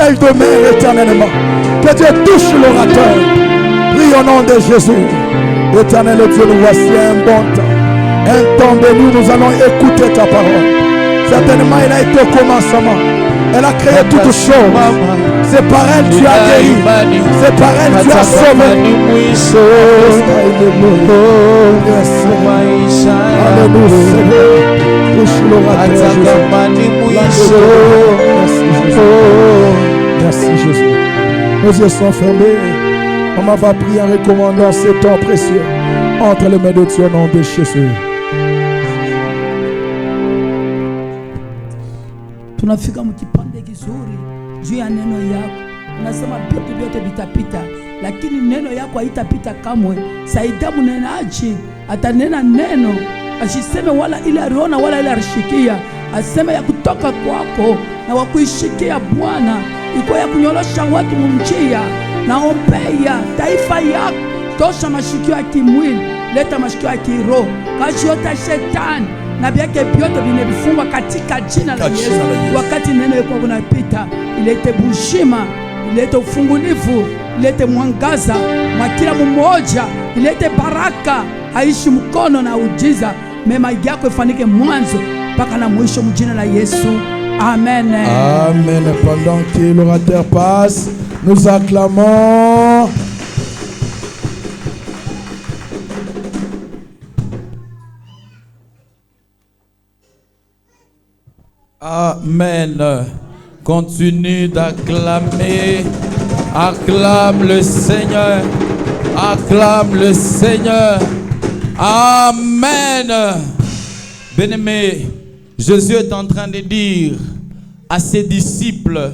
elle demeure éternellement. Que Dieu touche l'orateur. Prie au nom de Jésus. Éternel Dieu, nous voici un bon temps. Un temps béni, nous allons écouter ta parole. Certainement, il a été au commencement. Elle a créé toutes choses. C'est par elle tu as guéri. C'est par elle tu as sauvé. Alléluia, Seigneur. Touche l'orateur, merci Jésus. Nos yeux sont fermés. On va prier en recommandant ce temps précieux entre les mains de Dieu au nom de Jésus. Tunafika mkipande kizuri juu ya neno yako. Unasema vitu vyote vitapita, lakini neno yako haitapita kamwe. Saidia mnenaji atanena neno, asiseme wala ile aliona wala ile alishikia, aseme ya kutoka kwako na wakuishikia Bwana, iko ya kunyolosha watu mumjia. Naombea taifa yako, tosha mashikio ya kimwili, leta mashikio ya kiroho, kazi yote shetani na vyake vyote vinavifungwa katika jina la Yesu. Wakati neno yako unapita, ilete bushima, ilete ufungulivu, ilete mwangaza mwa kila mmoja, ilete baraka, aishi mkono na ujiza. Mema yako ifanike mwanzo mpaka na mwisho mjina la Yesu. Amen. Amen. Pendant que l'orateur passe, nous acclamons. Amen. Continue d'acclamer. Acclame le Seigneur. Acclame le Seigneur. Amen. Bien-aimé, Jésus est en train de dire à ses disciples,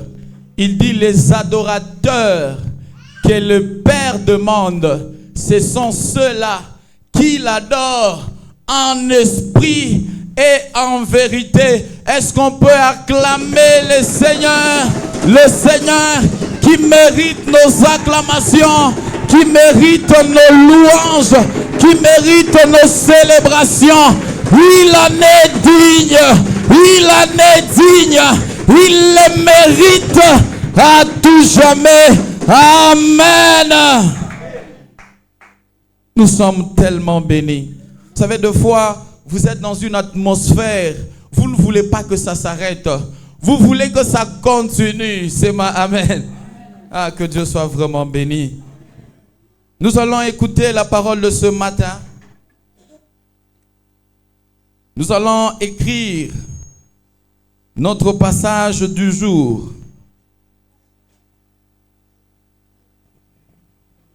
il dit les adorateurs que le Père demande, ce sont ceux-là qui l'adorent en esprit et en vérité. Est-ce qu'on peut acclamer le Seigneur qui mérite nos acclamations, qui mérite nos louanges, qui mérite nos célébrations. Il en est digne, il en est digne, il le mérite à tout jamais. Amen. Nous sommes tellement bénis. Vous savez, des fois, vous êtes dans une atmosphère, vous ne voulez pas que ça s'arrête. Vous voulez que ça continue. C'est ma Amen. Ah, que Dieu soit vraiment béni. Nous allons écouter la parole de ce matin. Nous allons écrire notre passage du jour.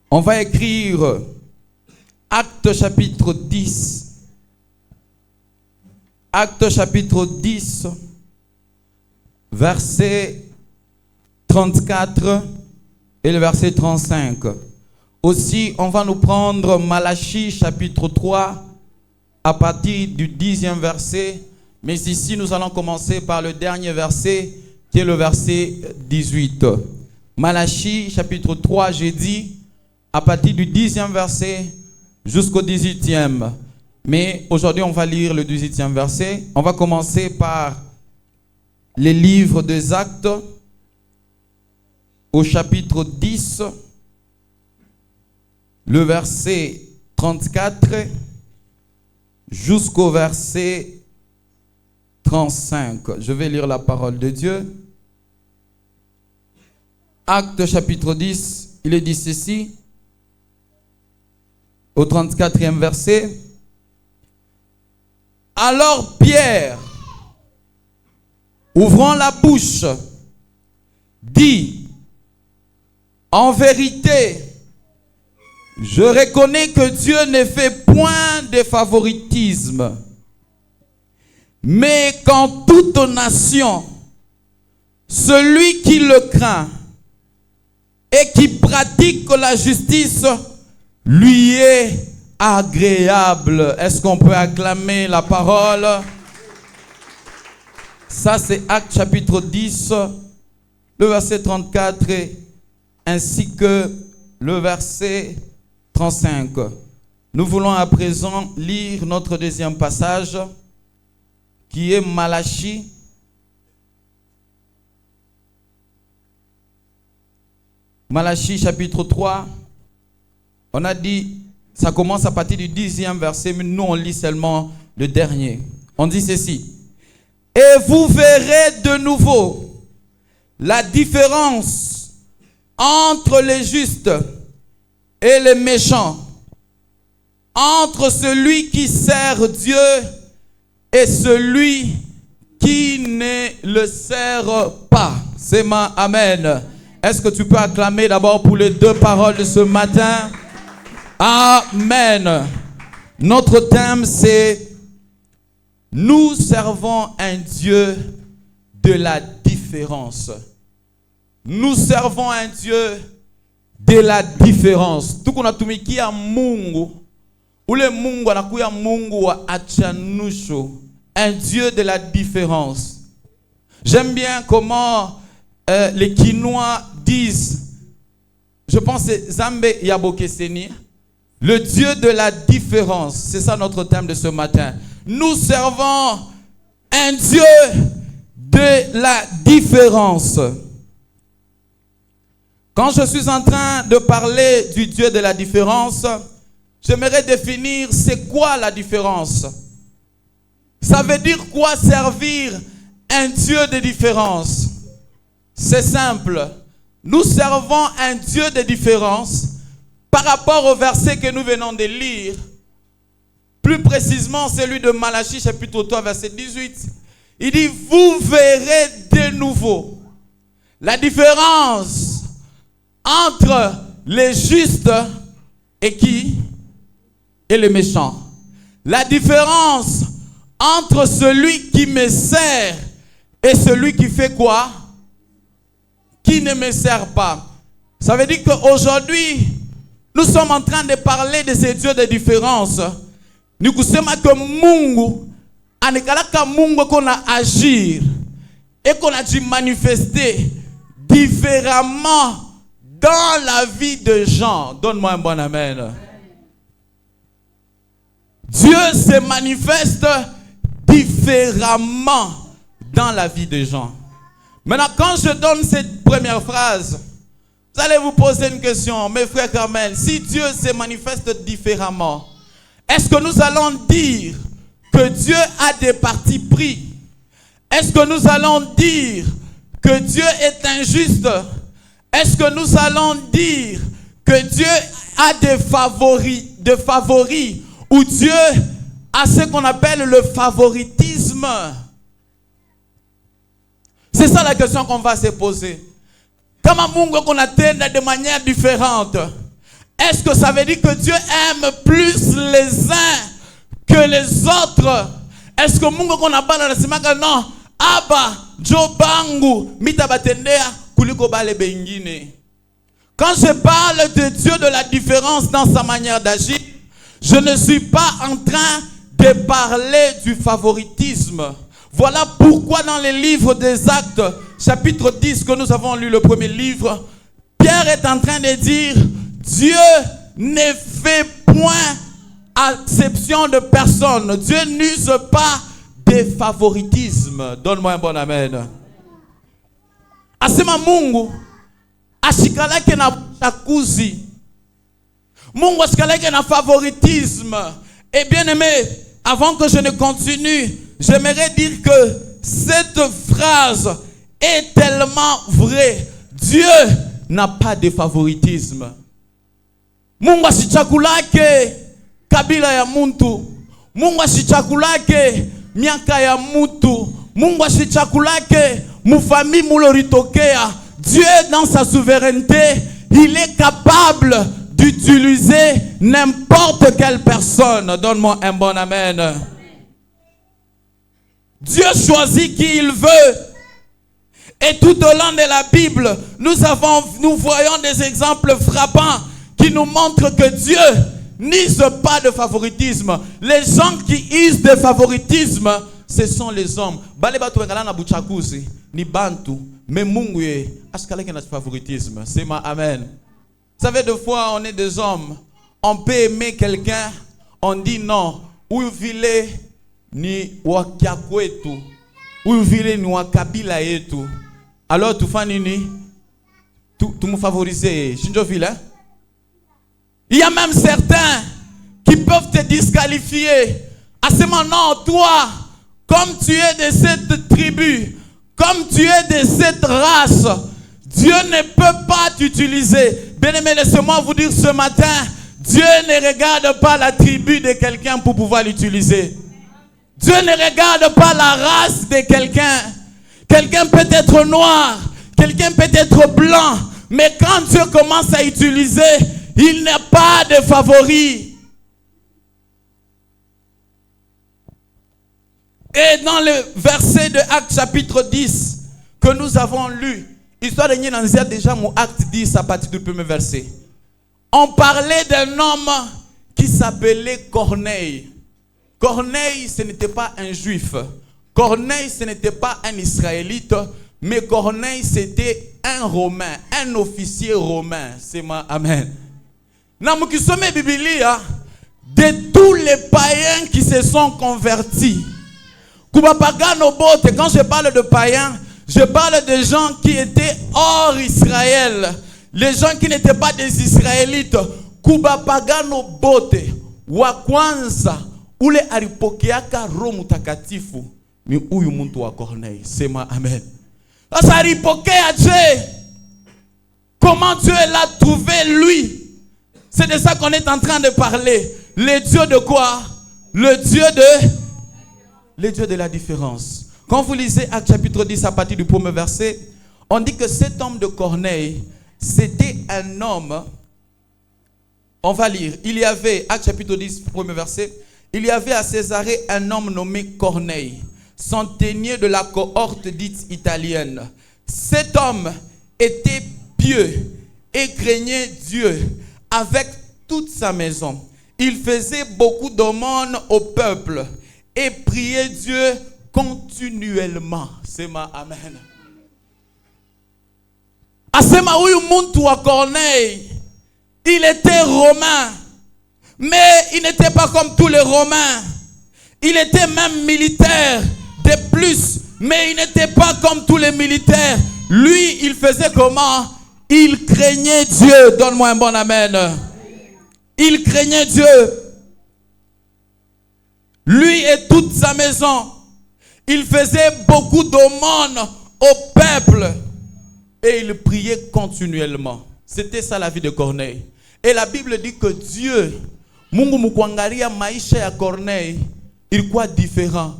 On va écrire Actes chapitre 10. Actes chapitre 10, verset 34 et le verset 35. Aussi, on va nous prendre Malachie chapitre 3 à partir du 10e verset. Mais ici, nous allons commencer par le dernier verset qui est le verset 18. Malachie chapitre 3, j'ai dit, à partir du 10e verset jusqu'au 18e. Mais aujourd'hui, on va lire le 18e verset. On va commencer par les livres des Actes au chapitre 10, le verset 34 jusqu'au verset 35. Je vais lire la parole de Dieu. Actes chapitre 10, il est dit ceci, au 34e verset. Alors Pierre, ouvrant la bouche, dit, en vérité, je reconnais que Dieu ne fait point de favoritisme, mais qu'en toute nation, celui qui le craint et qui pratique la justice lui est agréable. Est-ce qu'on peut acclamer la parole? Ça, c'est Actes chapitre 10, le verset 34, ainsi que le verset 35. Nous voulons à présent lire notre deuxième passage, qui est Malachie, Malachie chapitre 3, on a dit, ça commence à partir du 10e verset, mais nous on lit seulement le dernier. On dit ceci. Et vous verrez de nouveau la différence entre les justes et les méchants, entre celui qui sert Dieu et celui qui ne le sert pas. C'est ma amen. Est-ce que tu peux acclamer d'abord pour les deux paroles de ce matin? Amen. Notre thème c'est nous servons un Dieu de la différence. Nous servons un Dieu de la différence. Tukunatumikia Mungu. Ule Mungu anakuya Mungu wa achanusho. Un Dieu de la différence. J'aime bien comment les Quinois disent, je pense que c'est Zambe Yabokeseni, le Dieu de la différence. C'est ça notre thème de ce matin. Nous servons un Dieu de la différence. Quand je suis en train de parler du Dieu de la différence, j'aimerais définir c'est quoi la différence. Ça veut dire quoi servir un Dieu de différence? C'est simple. Nous servons un Dieu de différence par rapport au verset que nous venons de lire. Plus précisément, celui de Malachie, chapitre 3, verset 18. Il dit, vous verrez de nouveau la différence entre les justes et qui? Et les méchants. La différence entre celui qui me sert et celui qui fait quoi? Qui ne me sert pas. Ça veut dire qu'aujourd'hui, nous sommes en train de parler de ces dieux de différence. Nous kusema que Mungu anikalaka Mungu qu'on a agir et qu'on a dû manifester différemment dans la vie de gens. Donne-moi un bon amen. Dieu se manifeste différemment dans la vie des gens. Maintenant, quand je donne cette première phrase, vous allez vous poser une question, mes frères Carmel, si Dieu se manifeste différemment, est-ce que nous allons dire que Dieu a des partis pris? Est-ce que nous allons dire que Dieu est injuste? Est-ce que nous allons dire que Dieu a des favoris ou Dieu a ce qu'on appelle le favoritisme? C'est ça la question qu'on va se poser. Comment Mungu qu'on atteint de manière différente? Est-ce que ça veut dire que Dieu aime plus les uns que les autres? Est-ce que Mungu qu'on a parlé de non? Aba, Jobangu, Mitabatendea, Kuliko Bale Bengine. Quand je parle de Dieu de la différence dans sa manière d'agir, je ne suis pas en train de parler du favoritisme. Voilà pourquoi dans les livres des Actes, chapitre 10, que nous avons lu le premier livre, Pierre est en train de dire, Dieu ne fait point exception de personne. Dieu n'use pas de favoritisme. Donne-moi un bon amen. Asema Mungu, ashikalake na chakuzi. Mungu ashikalake na favoritisme. Et bien aimé, avant que je ne continue, j'aimerais dire que cette phrase est tellement vraie. Dieu n'a pas de favoritisme. Mungu asichakulake kabila ya muntu. Mungu asichakulake miaka ya mutu. Mungu asichakulake mufami muloritokea. Dieu dans sa souveraineté, il est capable d'utiliser n'importe quelle personne. Donne-moi un bon amen. Dieu choisit qui il veut. Et tout au long de la Bible, nous voyons des exemples frappants qui nous montrent que Dieu n'use pas de favoritisme. Les gens qui usent de favoritisme, ce sont les hommes. Ni bantu, mais mungu askaleke na favoritisme. C'est ma amen. Vous savez, des fois, on est des hommes. On peut aimer quelqu'un, on dit non. Ou vile ni wakiakwetu, ou vile ni wakabila yetu. Alors tu fais nini? tout me favoriser. Hein? Il y a même certains qui peuvent te disqualifier. À ce moment, non, toi, comme tu es de cette tribu, comme tu es de cette race, Dieu ne peut pas t'utiliser. Bien-aimé, laissez-moi vous dire ce matin, Dieu ne regarde pas la tribu de quelqu'un pour pouvoir l'utiliser. Dieu ne regarde pas la race de quelqu'un. Quelqu'un peut être noir, quelqu'un peut être blanc, mais quand Dieu commence à utiliser, il n'y a pas de favoris. Et dans le verset de Actes chapitre 10 que nous avons lu, histoire de Nyenanzia déjà mon Acte 10 à partir du premier verset. On parlait d'un homme qui s'appelait Corneille. Corneille, ce n'était pas un juif. Corneille, ce n'était pas un israélite, mais Corneille, c'était un romain, un officier romain. C'est ma amen. Dans la Bible, de tous les païens qui se sont convertis, quand je parle de païens, je parle de gens qui étaient hors Israël. Les gens qui n'étaient pas des Israélites. Kubapagano bote. Wakwanza. Ule aripokeaka roho mutakatifu. Ni uyu muntu wa Corneille. Sema amen. Asa aripokea Dieu. Comment Dieu l'a trouvé lui? C'est de ça qu'on est en train de parler. Le Dieu de quoi? Le Dieu de la différence. Quand vous lisez Actes chapitre 10 à partir du premier verset, on dit que cet homme de Corneille, c'était un homme, on va lire, il y avait, Actes chapitre 10, premier verset, il y avait à Césarée un homme nommé Corneille, centenier de la cohorte dite italienne. Cet homme était pieux et craignait Dieu avec toute sa maison. Il faisait beaucoup d'aumônes au peuple et priait Dieu continuellement. C'est ma amen. Asema huyu muntu wa Corneille, il était romain, mais il n'était pas comme tous les romains. Il était même militaire de plus, mais il n'était pas comme tous les militaires. Lui, il faisait comment? Il craignait Dieu. Donne-moi un bon amen. Il craignait Dieu. Lui et toute sa maison. Il faisait beaucoup d'aumônes au peuple. Et il priait continuellement. C'était ça la vie de Corneille. Et la Bible dit que Dieu, Mungu mukwangaria maisha ya Corneille, ilikuwa différent.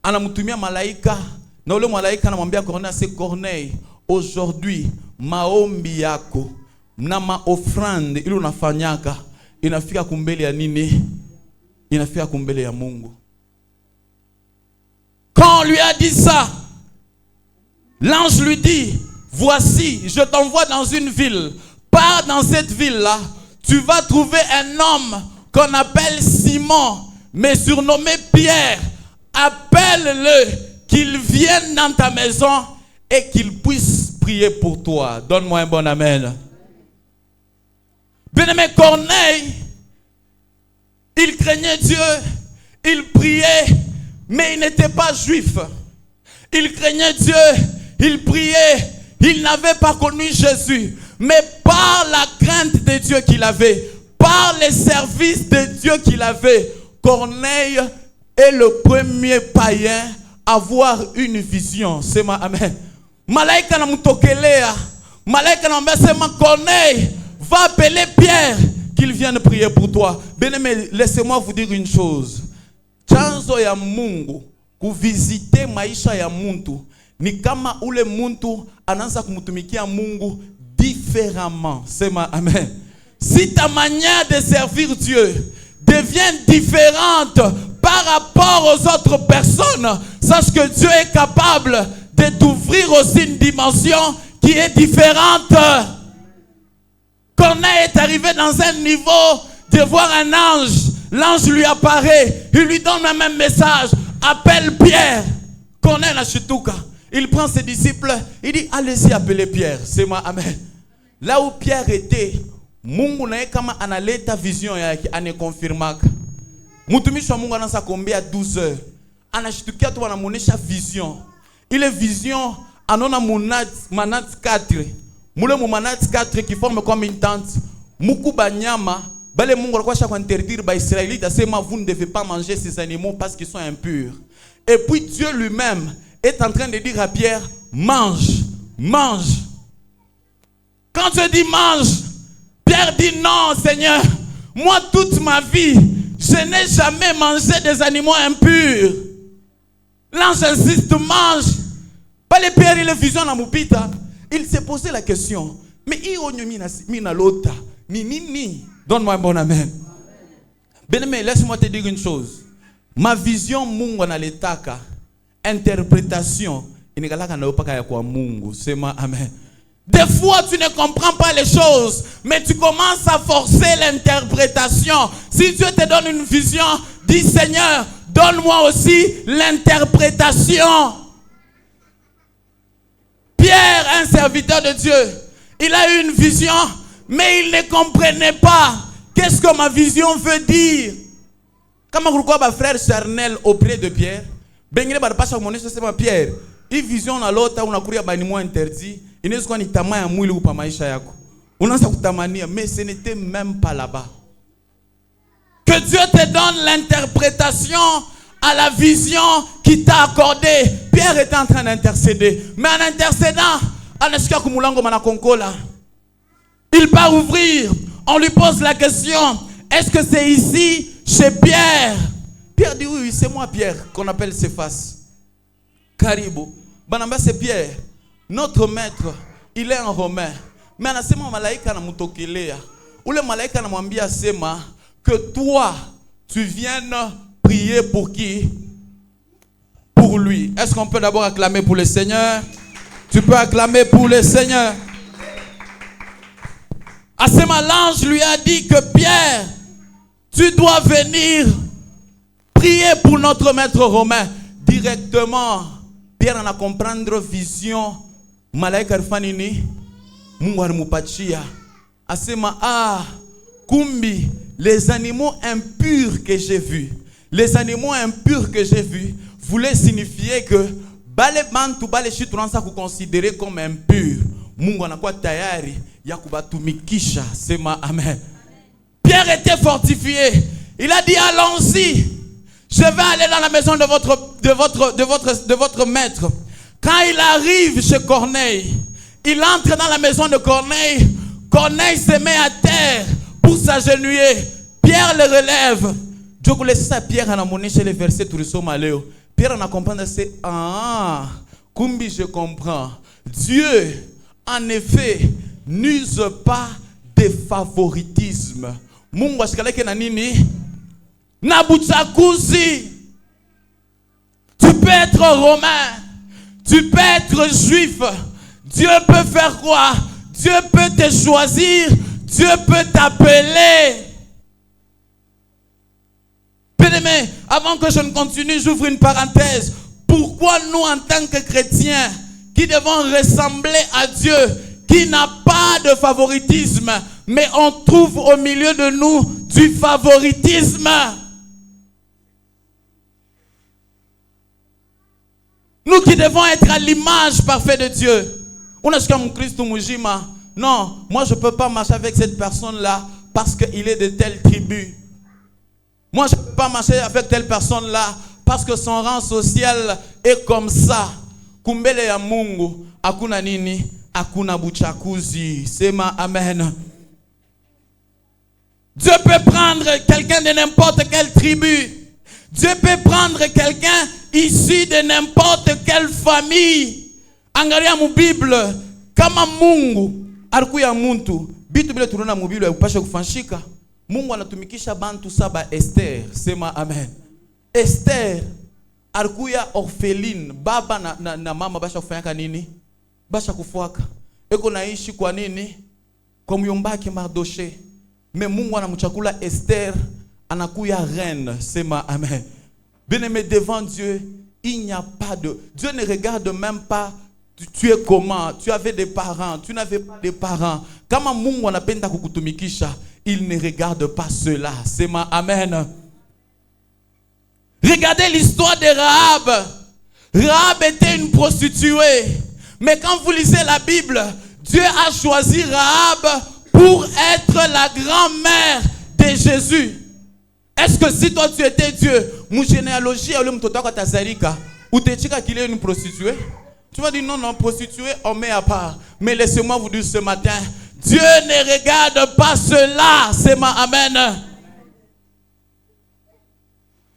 Anamutumia malaika, na ule malaika anamwambia Corneille, c'est Corneille, aujourd'hui maombi yako na maofrande ili unafanyaka inafika kumbele ya nini? Inafika kumbele ya Mungu. Quand on lui a dit ça, l'ange lui dit, voici, je t'envoie dans une ville. Pars dans cette ville-là. Tu vas trouver un homme qu'on appelle Simon, mais surnommé Pierre. Appelle-le, qu'il vienne dans ta maison et qu'il puisse prier pour toi. Donne-moi un bon amen. Bien-aimé Corneille, il craignait Dieu, il priait, mais il n'était pas juif. Il craignait Dieu, il priait, il n'avait pas connu Jésus. Mais par la crainte de Dieu qu'il avait, par les services de Dieu qu'il avait, Corneille est le premier païen à avoir une vision. C'est ma amen. Malaika na mutokelea. Malaika na mbesema Corneille, va appeler Pierre qu'il vienne prier pour toi. Bien-aimé, laissez-moi vous dire une chose. Chanzo ya Mungu kuvisite maisha ya muntu ni kama ule muntu anaanza kumutumikia Mungu différemment. C'est ma amen. Si ta manière de servir Dieu devient différente par rapport aux autres personnes, sache que Dieu est capable de t'ouvrir aussi une dimension qui est différente. Corneille est arrivé dans un niveau de voir un ange. L'ange lui apparaît. Il lui donne le même message. Appelle Pierre. Corneille la chituka. Il prend ses disciples. Il dit, allez-y appeler Pierre. C'est moi, amen. Là où Pierre était, Mungu nae kama analeta vision yake anekonfirmaka. Mutumishi wa Mungu anasa kombea 12 heures. Anashitukia tu anamuonesha vision. Ile vision anona manat 4. Moule Moumanat 4 qui forment comme une tente. Moukou Banyama. Bale Mungu alikuwa chaque interdire ba Israélites. Asema vous ne devez pas manger ces animaux parce qu'ils sont impurs. Et puis Dieu lui-même est en train de dire à Pierre, mange, mange. Quand Dieu dit mange, Pierre dit non Seigneur, moi toute ma vie, je n'ai jamais mangé des animaux impurs. L'ange insiste, mange. Pas les Pierre et les visions dans Moupita. Il s'est posé la question, mais donne-moi un bon amen. Bien-aimé, laisse-moi te dire une chose. Ma vision Mungu na letaka, interprétation, c'est ma amen. Des fois, tu ne comprends pas les choses, mais tu commences à forcer l'interprétation. Si Dieu te donne une vision, dis Seigneur, donne-moi aussi l'interprétation. Pierre, un serviteur de Dieu, il a eu une vision, mais il ne comprenait pas qu'est-ce que ma vision veut dire. Comme un frère charnel auprès de Pierre, Pierre, une vision à l'autre, on a couru à un interdit. Mais ce n'était même pas là-bas. Que Dieu te donne l'interprétation à la vision qui t'a accordée. Pierre était en train d'intercéder. Mais en intercédant, il part ouvrir. On lui pose la question, est-ce que c'est ici chez Pierre? Pierre dit oui, c'est moi Pierre, qu'on appelle Céphas. Caribou. Banamba c'est Pierre. Notre maître, il est un Romain. Mais on a sema malaika na mutokelea. Ou le malaika na mwambia sema que toi, tu viennes prier pour qui? Pour lui. Est-ce qu'on peut d'abord acclamer pour le Seigneur? Tu peux acclamer pour le Seigneur. Asema l'ange lui a dit que Pierre, tu dois venir prier pour notre maître romain. Directement, Pierre en a comprendre vision. Malaika fanini, Mungu mupachia. Asema kumbi, les animaux impurs que j'ai vus, les animaux impurs que j'ai vus voulaient signifier que bale bantu bale chitransa ku considérer comme impur. Mungu anakuwa tayari ya kubatumikisha. Sema amen. Pierre était fortifié. Il a dit allons-y. Je vais aller dans la maison de votre maître. Quand il arrive chez Corneille, il entre dans la maison de Corneille. Corneille se met à terre pour s'agenouiller. Pierre le relève. Dieu voulait ça Pierre en a monné chez les versets tout le maléo. Pierre en a compris c'est kumbi je comprends. Dieu en effet n'use pas de favoritisme. Mungu asikaleke na nini? Na buchakuzi. Tu peux être romain, tu peux être juif. Dieu peut faire quoi? Dieu peut te choisir, Dieu peut t'appeler. Bien-aimé, avant que je ne continue, j'ouvre une parenthèse. Pourquoi nous, en tant que chrétiens, qui devons ressembler à Dieu, qui n'a pas de favoritisme, mais on trouve au milieu de nous du favoritisme? Nous qui devons être à l'image parfaite de Dieu. On a jusqu'à mon Christ ou Mujima. Non, moi je ne peux pas marcher avec cette personne-là parce qu'il est de telle tribu. Moi je ne peux pas marcher avec telle personne-là parce que son rang social est comme ça. Kumbele ya Mungu, akuna nini, akuna buchakuzi. Sema amen. Dieu peut prendre quelqu'un de n'importe quelle tribu. Dieu peut prendre quelqu'un issu de n'importe quelle famille. Angalia mu Bible, kama Mungu alikuya muntu, bitu bila tunaona mu Bible upashe kufanshika. Mungu anatumikisha bantu saba Esther. Sema amen. Esther alikuya orpheline, baba na mama basha kufanya nini? Basha kufuaka. Eko naishi kwa nini? Kwa myombake Mardoché. Mais Mungu anamchakula Esther anakuya reine. Sema amen. Bien-aimé, devant Dieu, il n'y a pas de... Dieu ne regarde même pas tu es comment, tu avais des parents, tu n'avais pas de parents. Kama Mungu anapenda kukutumikisha, il ne regarde pas cela. Sema amen. Regardez l'histoire de Rahab. Rahab était une prostituée. Mais quand vous lisez la Bible, Dieu a choisi Rahab pour être la grand-mère de Jésus. Est-ce que si toi tu étais Dieu, mon généalogie, ou tu es qu'il est une prostituée? Tu vas dire non, prostituée, on met à part. Mais laissez-moi vous dire ce matin, Dieu ne regarde pas cela. C'est ma amen.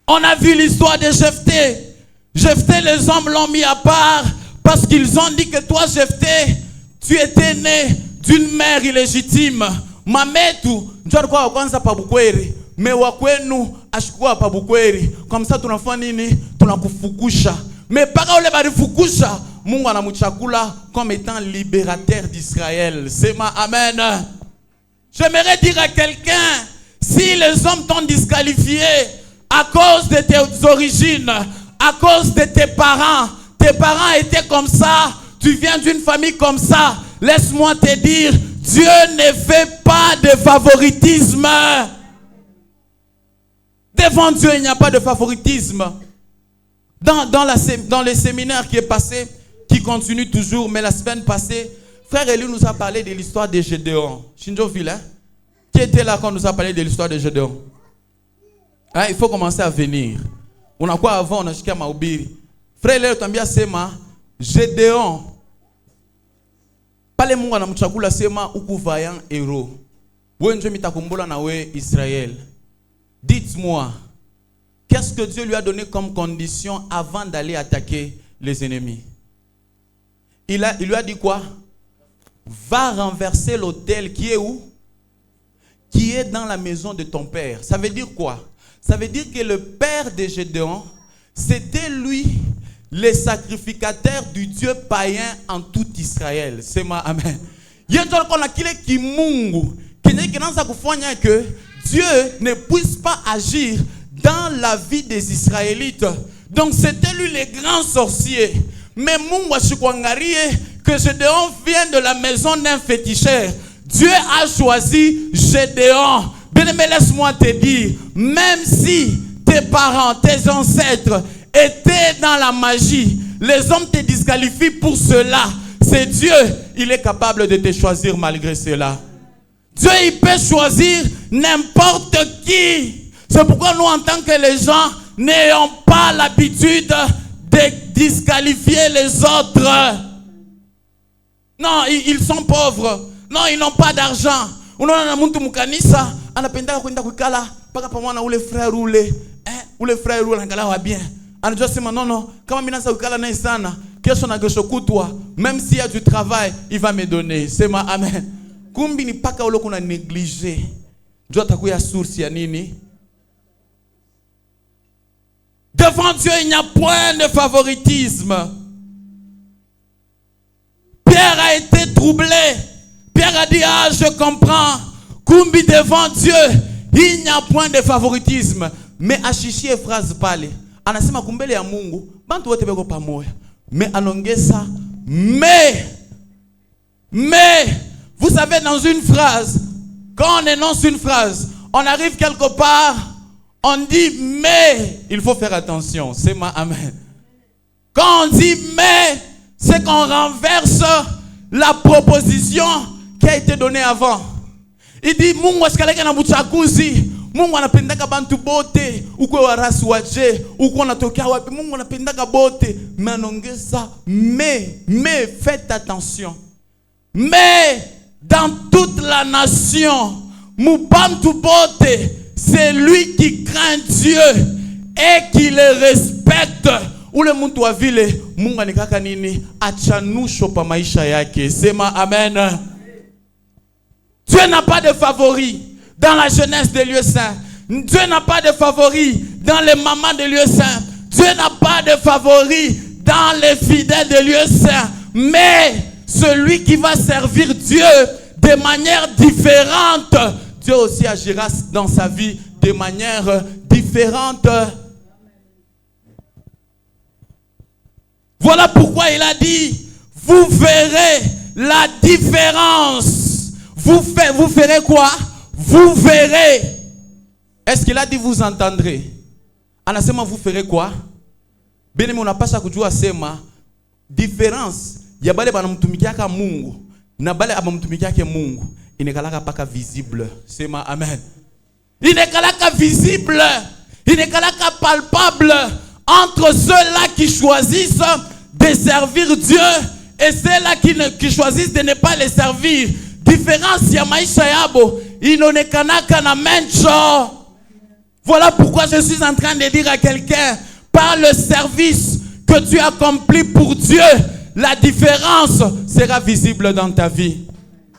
On a vu l'histoire de Jephthé. Jephthé, les hommes l'ont mis à part parce qu'ils ont dit que toi, Jephthé, tu étais né d'une mère illégitime. Mametu, njorko kwanza pa bukweri, me wakwenu ashikuwa pa bukweri. Comme ça tunafanya nini? Tunakufukusha. Mais para ole barifukusha, Mungu anamuchakula comme étant libérateur d'Israël. C'est ma amen. J'aimerais dire à quelqu'un, si les hommes t'ont disqualifié à cause de tes origines, à cause de tes parents étaient comme ça, tu viens d'une famille comme ça, laisse-moi te dire, Dieu ne fait pas de favoritisme. Devant Dieu, il n'y a pas de favoritisme. Dans les séminaires qui est passé, qui continue toujours, mais la semaine passée, frère Eli nous a parlé de l'histoire de Gédéon. Shinjo Villa, qui était là quand on nous a parlé de l'histoire de Gédéon? Hein, il faut commencer à venir. On a quoi avant? On a jusqu'à Maubiri. Frère Eli tambia sema, Gédéon, pale Mungu anamchagula sema uku vaillant héros. Wewe ndio mitakumbola na we Israël. Dites-moi, qu'est-ce que Dieu lui a donné comme condition avant d'aller attaquer les ennemis? Il lui a dit quoi? Va renverser l'autel qui est où? Qui est dans la maison de ton père. Ça veut dire quoi? Ça veut dire que le père de Gédéon, c'était lui le sacrificateur du Dieu païen en tout Israël. C'est ma amen. Que Dieu ne puisse pas agir dans la vie des Israélites. Donc c'était lui le grand sorcier. Mais que Gédéon vient de la maison d'un féticheur. Dieu a choisi Gédéon. Bien-aimé, laisse-moi te dire, même si tes parents, tes ancêtres étaient dans la magie, les hommes te disqualifient pour cela. C'est Dieu, il est capable de te choisir malgré cela. Dieu, il peut choisir n'importe qui. C'est pourquoi nous, en tant que les gens, n'ayons pas l'habitude de disqualifier les autres. Non, ils sont pauvres. Non, ils n'ont pas d'argent. Unaona mtu mkanisa anapenda kwenda kukala paka pamoja na ule frère ule frère ule angalau bien. Anajua sema non, kama mimi naanza kukala naye sana, kesho na kesho kutwa, même s'il y a du travail, il va me donner. Sema amen. Kumbi ni paka ule kuna négliger. Ndio atakuya source ya nini? Devant Dieu, il n'y a point de favoritisme. Pierre a été troublé. Pierre a dit, ah, je comprends. Kumbi devant Dieu, il n'y a point de favoritisme. Mais achichie phrase pale. Anasema kumbele ya Mungu, bantu wote beko pamoja. Mais anongeza, mais, vous savez, dans une phrase, quand on énonce une phrase, on arrive quelque part, on dit mais, il faut faire attention. C'est ma amen. Quand on dit mais, c'est qu'on renverse la proposition qui a été donnée avant. Il dit Mungu asikaleke na mchaguzi, Mungu anapendaka bantu bote, ukwe warasi waje, ukwe unatokea wapi, Mungu anapendaka bote. Mais anongeza mais faites attention. Mais dans toute la nation, mubantu bote, c'est lui qui craint Dieu et qui le respecte. Ule muntu wa vile Mungu anikaka nini achanusho pa maisha yake. Sema amen. Dieu n'a pas de favori dans la jeunesse des lieux saints. Dieu n'a pas de favori dans les mamans des lieux saints. Dieu n'a pas de favori dans les fidèles des lieux saints. Mais celui qui va servir Dieu de manière différente, Dieu aussi agira dans sa vie de manière différente. Voilà pourquoi il a dit, vous verrez la différence. Vous ferez quoi? Vous verrez. Est-ce qu'il a dit vous entendrez? Anasema vous ferez quoi? Bien aimé, on n'a pas ça kujua sema différence. Ya bale banamtumikiaka Mungu na bale abamtumikia ke Mungu inekalaka paka visible. Sema amen. Inekalaka visible, inekalaka palpable entre ceux-là qui choisissent de servir Dieu et ceux-là qui choisissent de ne pas les servir. Différence ya maisha yabo inonekanaka na mencho. Voilà pourquoi je suis en train de dire à quelqu'un, par le service que tu accomplis pour Dieu, la différence sera visible dans ta vie.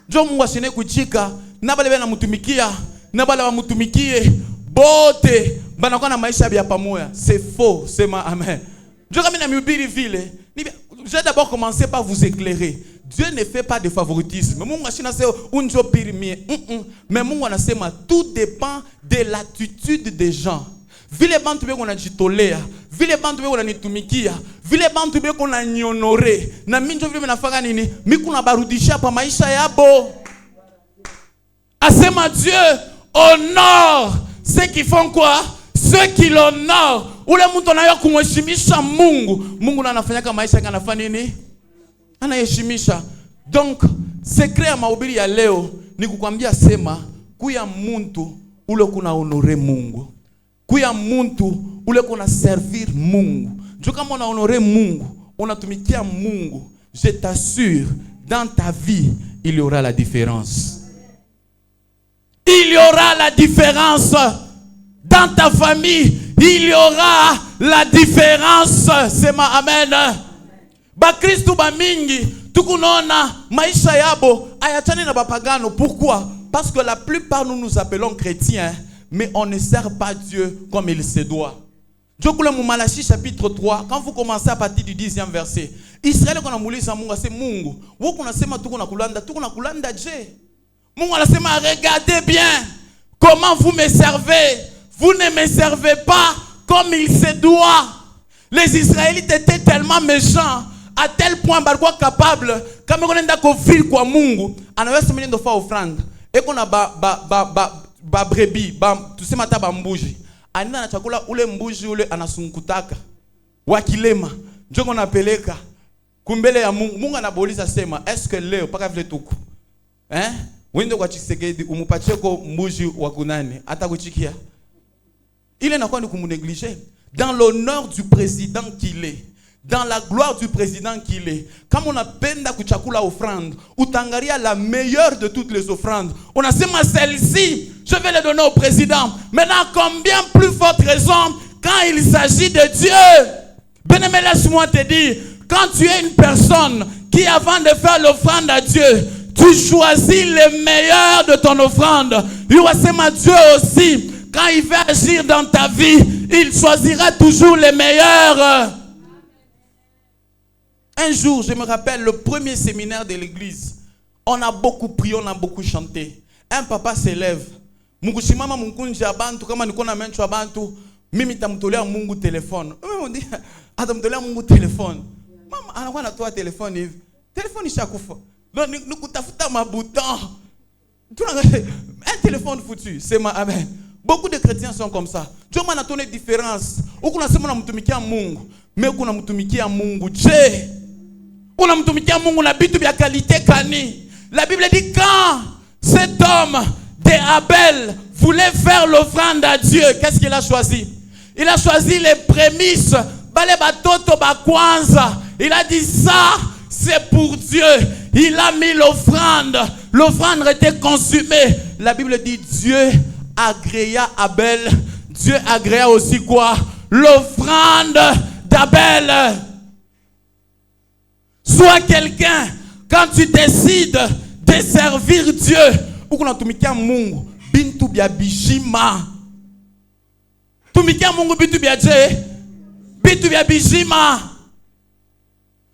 Jo Mungu asine kuchika na bale bana mutumikia na bale ba mutumikie bote banakuwa na maisha ya pamoja. C'est faux, sema amen. Jo kama na mhubiri vile, je vais d'abord commencer par vous éclairer. Dieu ne fait pas de favoritisme. Mungu asina se unjo pirimie. Mais Mungu anasema tout dépend de l'attitude des gens. Vile bantu beko na jitolea, vile bantu beko na nitumikia, vile bantu beko na nyonore, na minjo vile nafaka nini, miku na barudisha pa maisha yabo. Asema Dieu honore ceux qui font quoi? Ceux qui l'honorent. Ule mtu anayo kumheshimisha Mungu, Mungu na anafanyaka maisha yake anafanya nini? Anaheshimisha. Donc, secret ya mahubiri ya leo ni kukwambia sema kuya muntu ule kuna honore Mungu. Kuya muntu ule kuna servir Mungu. Jo kama una honore Mungu, unatumikia Mungu, je t'assure, dans ta vie, il y aura la différence. Il y aura la différence. Dans ta famille, il y aura la différence. Sema amen. Ba Kristo ba mingi, tukunona maisha yabo ayachane na bapagano. Pourquoi? Parce que la plupart nous appelons chrétiens, mais on ne sert pas Dieu comme il se doit. Jokule mu Malachie chapitre 3, quand vous commencez à partir du 10e verset, Israël kona mulisa Mungu ase Mungu, woko nasema tuko na kulanda je. Mungu anasema regardez bien comment vous me servez. Vous ne me servez pas comme il se doit. Les Israélites étaient tellement méchants à tel point balikuwa capable kama konenda kofil kwa Mungu, anaweza mimi ndo fa offrande. Eko na ba brebi, tusema hata ba mbuji. Anina na chakula ule mbuji ule anasunkutaka. Wakilema, njongo napeleka kumbele ya Mungu. Mungu anabauliza sema, est-ce que leo paka vile tuku? Wende kwa Tshisekedi umupatie ko mbuji wa kunani? Hata kuchikia. Il est encore de négliger. Dans l'honneur du président qu'il est, dans la gloire du président qu'il est, comme on a penda kuchakula offrande, utangaria la meilleure de toutes les offrandes. On a sema celle-ci, je vais le donner au président. Maintenant, combien plus forte raison quand il s'agit de Dieu? Bien-aimé, laisse-moi te dire, quand tu es une personne qui, avant de faire l'offrande à Dieu, tu choisis le meilleur de ton offrande. Il va sema Dieu aussi. Quand il va agir dans ta vie, il choisira toujours les meilleurs. Un jour, je me rappelle, le premier séminaire de l'église, on a beaucoup prié, on a beaucoup chanté. Un papa s'élève. Mungushimama mungunji abantu, kama nikona mencho abantu, mimi tamtolea Mungu téléphone. On dit, atamtolea Mungu téléphone. Mama, anakuwa natoa téléphone hivi. Téléphone ishakufa. Donc, nikutafuta mabuton. Un téléphone foutu, c'est ma amen. Beaucoup de chrétiens sont comme ça. Dieu m'a donné une différence. Ou qu'on a seulement mtumikia Mungu, mais qu'on a mtumikia Mungu. Je, on a mtumikia Mungu na bitu bia qualité kani. La Bible dit quand cet homme de Abel voulait faire l'offrande à Dieu, qu'est-ce qu'il a choisi? Il a choisi les prémices. Bale batoto ba kwanza. Il a dit ça, c'est pour Dieu. Il a mis l'offrande. L'offrande était consumée. La Bible dit Dieu agréa Abel. Dieu agréa aussi quoi? L'offrande d'Abel. Sois quelqu'un, quand tu décides de servir Dieu, ou qu'on a tumikia Mungu, bintu bia bijima. Tumikia Mungu bintu bia je, bintu bia bijima.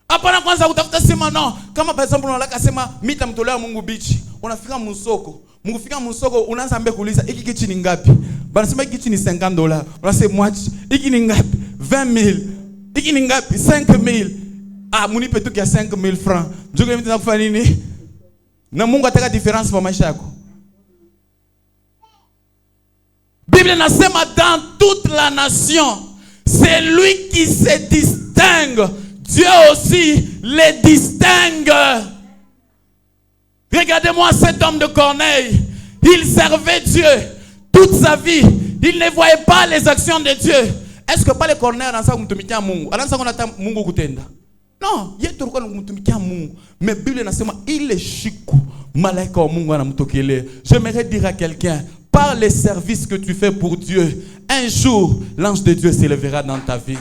Hapana kwanza utafuta sema no. Kama par exemple unalaka sema mita mtolea Mungu bichi. Unafika msoko. Mungu fika msoko unaanza ambe kuuliza hiki kichi ni ngapi? Banasema hiki kichi ni $50. Unasema mwachi hiki ni ngapi? 20,000. Hiki ni ngapi? 5,000. Ah, munipe tu kia 5,000 francs. Njoge mtu nakufanya nini? Na Mungu ataka difference kwa maisha yako. Bible nasema dans toute la nation, c'est lui qui se distingue. Dieu aussi les distingue. Regardez-moi cet homme de Corneille. Il servait Dieu toute sa vie. Il ne voyait pas les actions de Dieu. Est-ce que pas les Corneilles anasa kumtumikia Mungu? Anasa kunata Mungu kutenda? Non, yetu kwa kumtumikia Mungu. Mais Bible nasema ile shiku malaika wa Mungu anamtokele. J'aimerais dire à quelqu'un, par les services que tu fais pour Dieu, un jour l'ange de Dieu s'élèvera dans ta vie.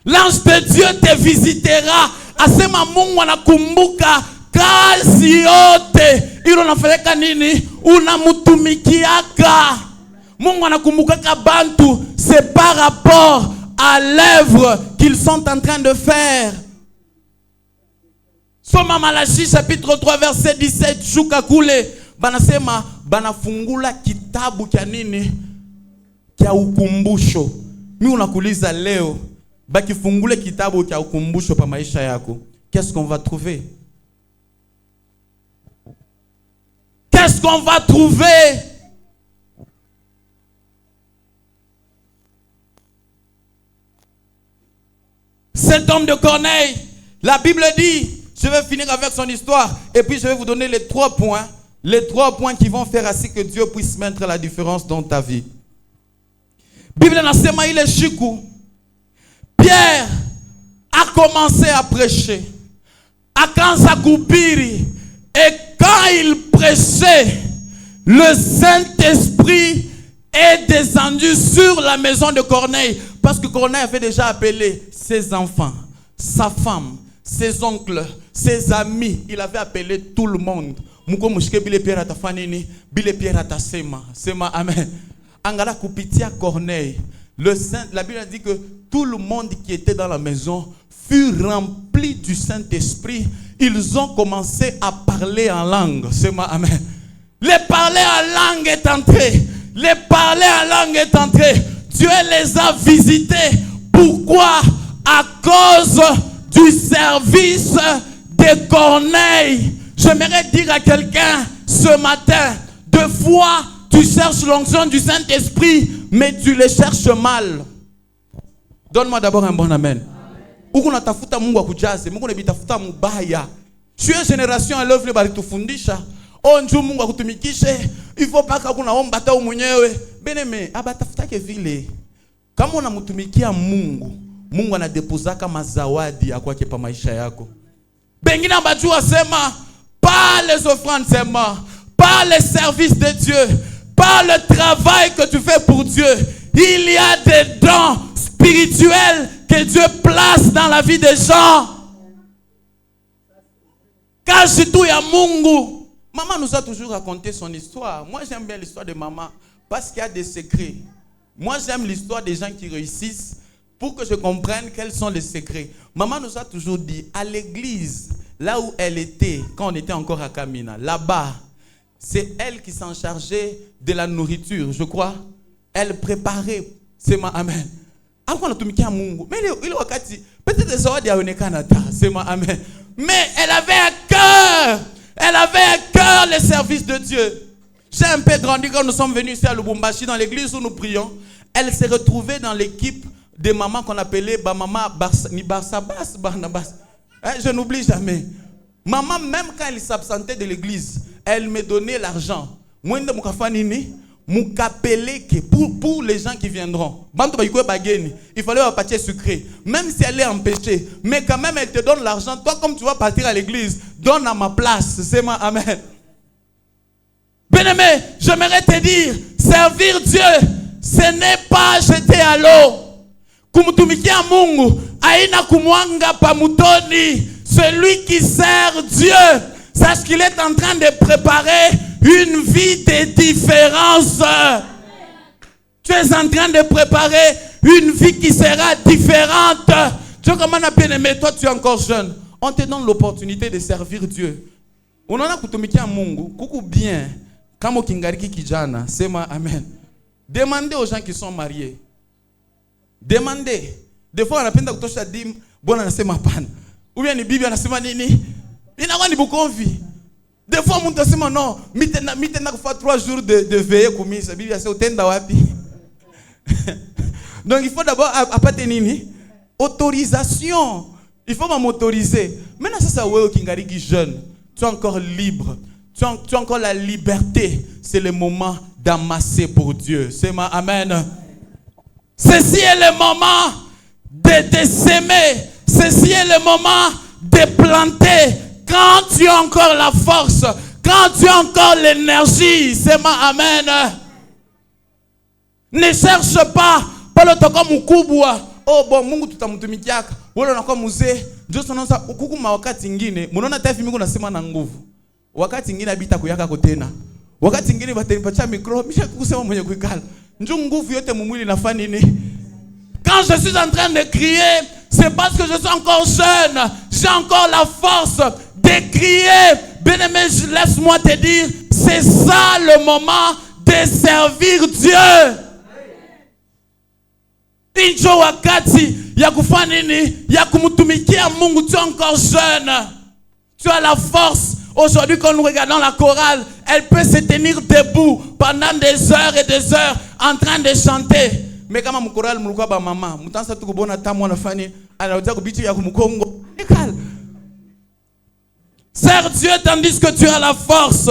L'ange de Dieu te visitera. Asema Mungu anakumbuka kazi yote ilo unafanyaka nini unamutumikiaka. Mungu anakumbukaka bantu, c'est par rapport à l'œuvre qu'ils sont en train de faire. Soma Malachi chapitre 3 verset 17, shuka kule banasema banafungula kitabu kya nini kya ukumbusho. Mimi unakuuliza leo bakifungule kitabu kya ukumbusho pa maisha yako, qu'est-ce qu'on va trouver? Qu'est-ce qu'on va trouver? Cet homme de Corneille, la Bible dit, je vais finir avec son histoire et puis je vais vous donner les 3 points qui vont faire ainsi que Dieu puisse mettre la différence dans ta vie. Bible nasema ile shiku, Pierre a commencé à prêcher, akaanza kuhubiri, et quand il prêchait, le Saint-Esprit est descendu sur la maison de Corneille, parce que Corneille avait déjà appelé ses enfants, sa femme, ses oncles, ses amis. Il avait appelé tout le monde. Muko mushike bile Pierre atafanini, bile Pierre atasema, sema amen. Angala kupitia Corneille. La Bible dit que tout le monde qui était dans la maison fut rempli du Saint-Esprit. Ils ont commencé à parler en langue. Sema amen. Les parler en langue est entré. Les parler en langue est entré. Dieu les a visités. Pourquoi? À cause du service de Corneille. J'aimerais dire à quelqu'un ce matin, deux fois tu cherches l'onction du Saint-Esprit, mais tu le cherches mal. Donne-moi d'abord un bon amen. Uko natafuta Mungu akujaze, Mungu nebitafuta mubaya. Tu es génération à l'œuvre balitufundisha. Onju Mungu akutumikishe, il faut pas que kunaomba ta mwenyewe. Beneme, abatafuta ke vile. Kama unamtumikia Mungu, Mungu anadepozaka mazawadi ya kwake pa maisha yako. Bengine abajua sema, pas les offrandes sema, pas les services de Dieu, pas le travail que tu fais pour Dieu. Il y a des dons spirituels que Dieu place dans la vie des gens. Kashi tu ya Mungu. Maman nous a toujours raconté son histoire. Moi j'aime bien l'histoire de maman parce qu'il y a des secrets. Moi j'aime l'histoire des gens qui réussissent pour que je comprenne quels sont les secrets. Maman nous a toujours dit, à l'église, là où elle était, quand on était encore à Kamina, là-bas, c'est elle qui s'en chargeait de la nourriture, je crois. Elle préparait. C'est ma amen. Mais elle avait un cœur. Elle avait un cœur, le service de Dieu. J'ai un peu grandi quand nous sommes venus ici à Lubumbashi, dans l'église où nous prions. Elle s'est retrouvée dans l'équipe des mamans qu'on appelait Maman Barsabas, Barnabas. Je n'oublie jamais. Maman, même quand elle s'absentait de l'église, elle me donnait l'argent. Pour les gens qui viendront. Il fallait un pâtier sucré. Même si elle est empêchée. Mais quand même, elle te donne l'argent. Toi, comme tu vas partir à l'église, donne à ma place. C'est ma amen. Bien-aimé, j'aimerais te dire, servir Dieu, ce n'est pas jeter à l'eau. Kumutumikia Mungu, aina kumwanga pamutoni. Celui qui sert Dieu, sache qu'il est en train de préparer une vie de différence. Tu es en train de préparer une vie qui sera différente. Tu vois comment on a bien aimé, toi tu es encore jeune. On te donne l'opportunité de servir Dieu. On en a kutumikia Mungu, kuku bien. Kamo kingariki kijana, c'est ma amen. Demandez aux gens qui sont mariés. Demandez. Des fois on a peine kutosha dim, bona nasema pana. Ou bien ni bibi anasema nini? Inakuwa ni bukonvi. Des fois on te dit non, mitena kufa 3 jours de veillée kumisa. Bibi ase utenda wapi? Donc il faut d'abord apate nini? Autorisation. Il faut m'autoriser. Maintenant ça wewe kingariki jeune. Tu es encore libre. Tu as encore la liberté. C'est le moment d'amasser pour Dieu. C'est ma amen. Ceci est le moment de s'aimer. Ceci est le moment de planter. Quand tu as encore la force, quand tu as encore l'énergie, c'est ma amen. Ne cherche pas. Palo toka mukubwa. Oh bon, Mungu tutamutumikiaka. Wala unakuwa mzee. Ndio tunaanza kukuma wakati mwingine. Mnaona taifa Mungu nasema na nguvu. Wakati mwingine abita kuyaka kotena. Wakati mwingine batanipatia micro, misha kusema mwenye kuikala. Njoo nguvu yote mumwili nafanya nini? Quand je suis en train de crier, c'est parce que je suis encore jeune. J'ai encore la force de crier. Bien-aimé, laisse-moi te dire, c'est ça le moment de servir Dieu. Injo wakati ya kufanya nini? Ya kumutumikia Mungu, tu es encore jeune. Tu as la force. Aujourd'hui, quand nous regardons la chorale, elle peut se tenir debout pendant des heures et des heures en train de chanter. Mais quand mon chorale mulikuwa ba mama, mutanza tu kubona tamu anafanya, anaoja kubichi ya kumukongo. Égal. Sers Dieu tandis que tu as la force.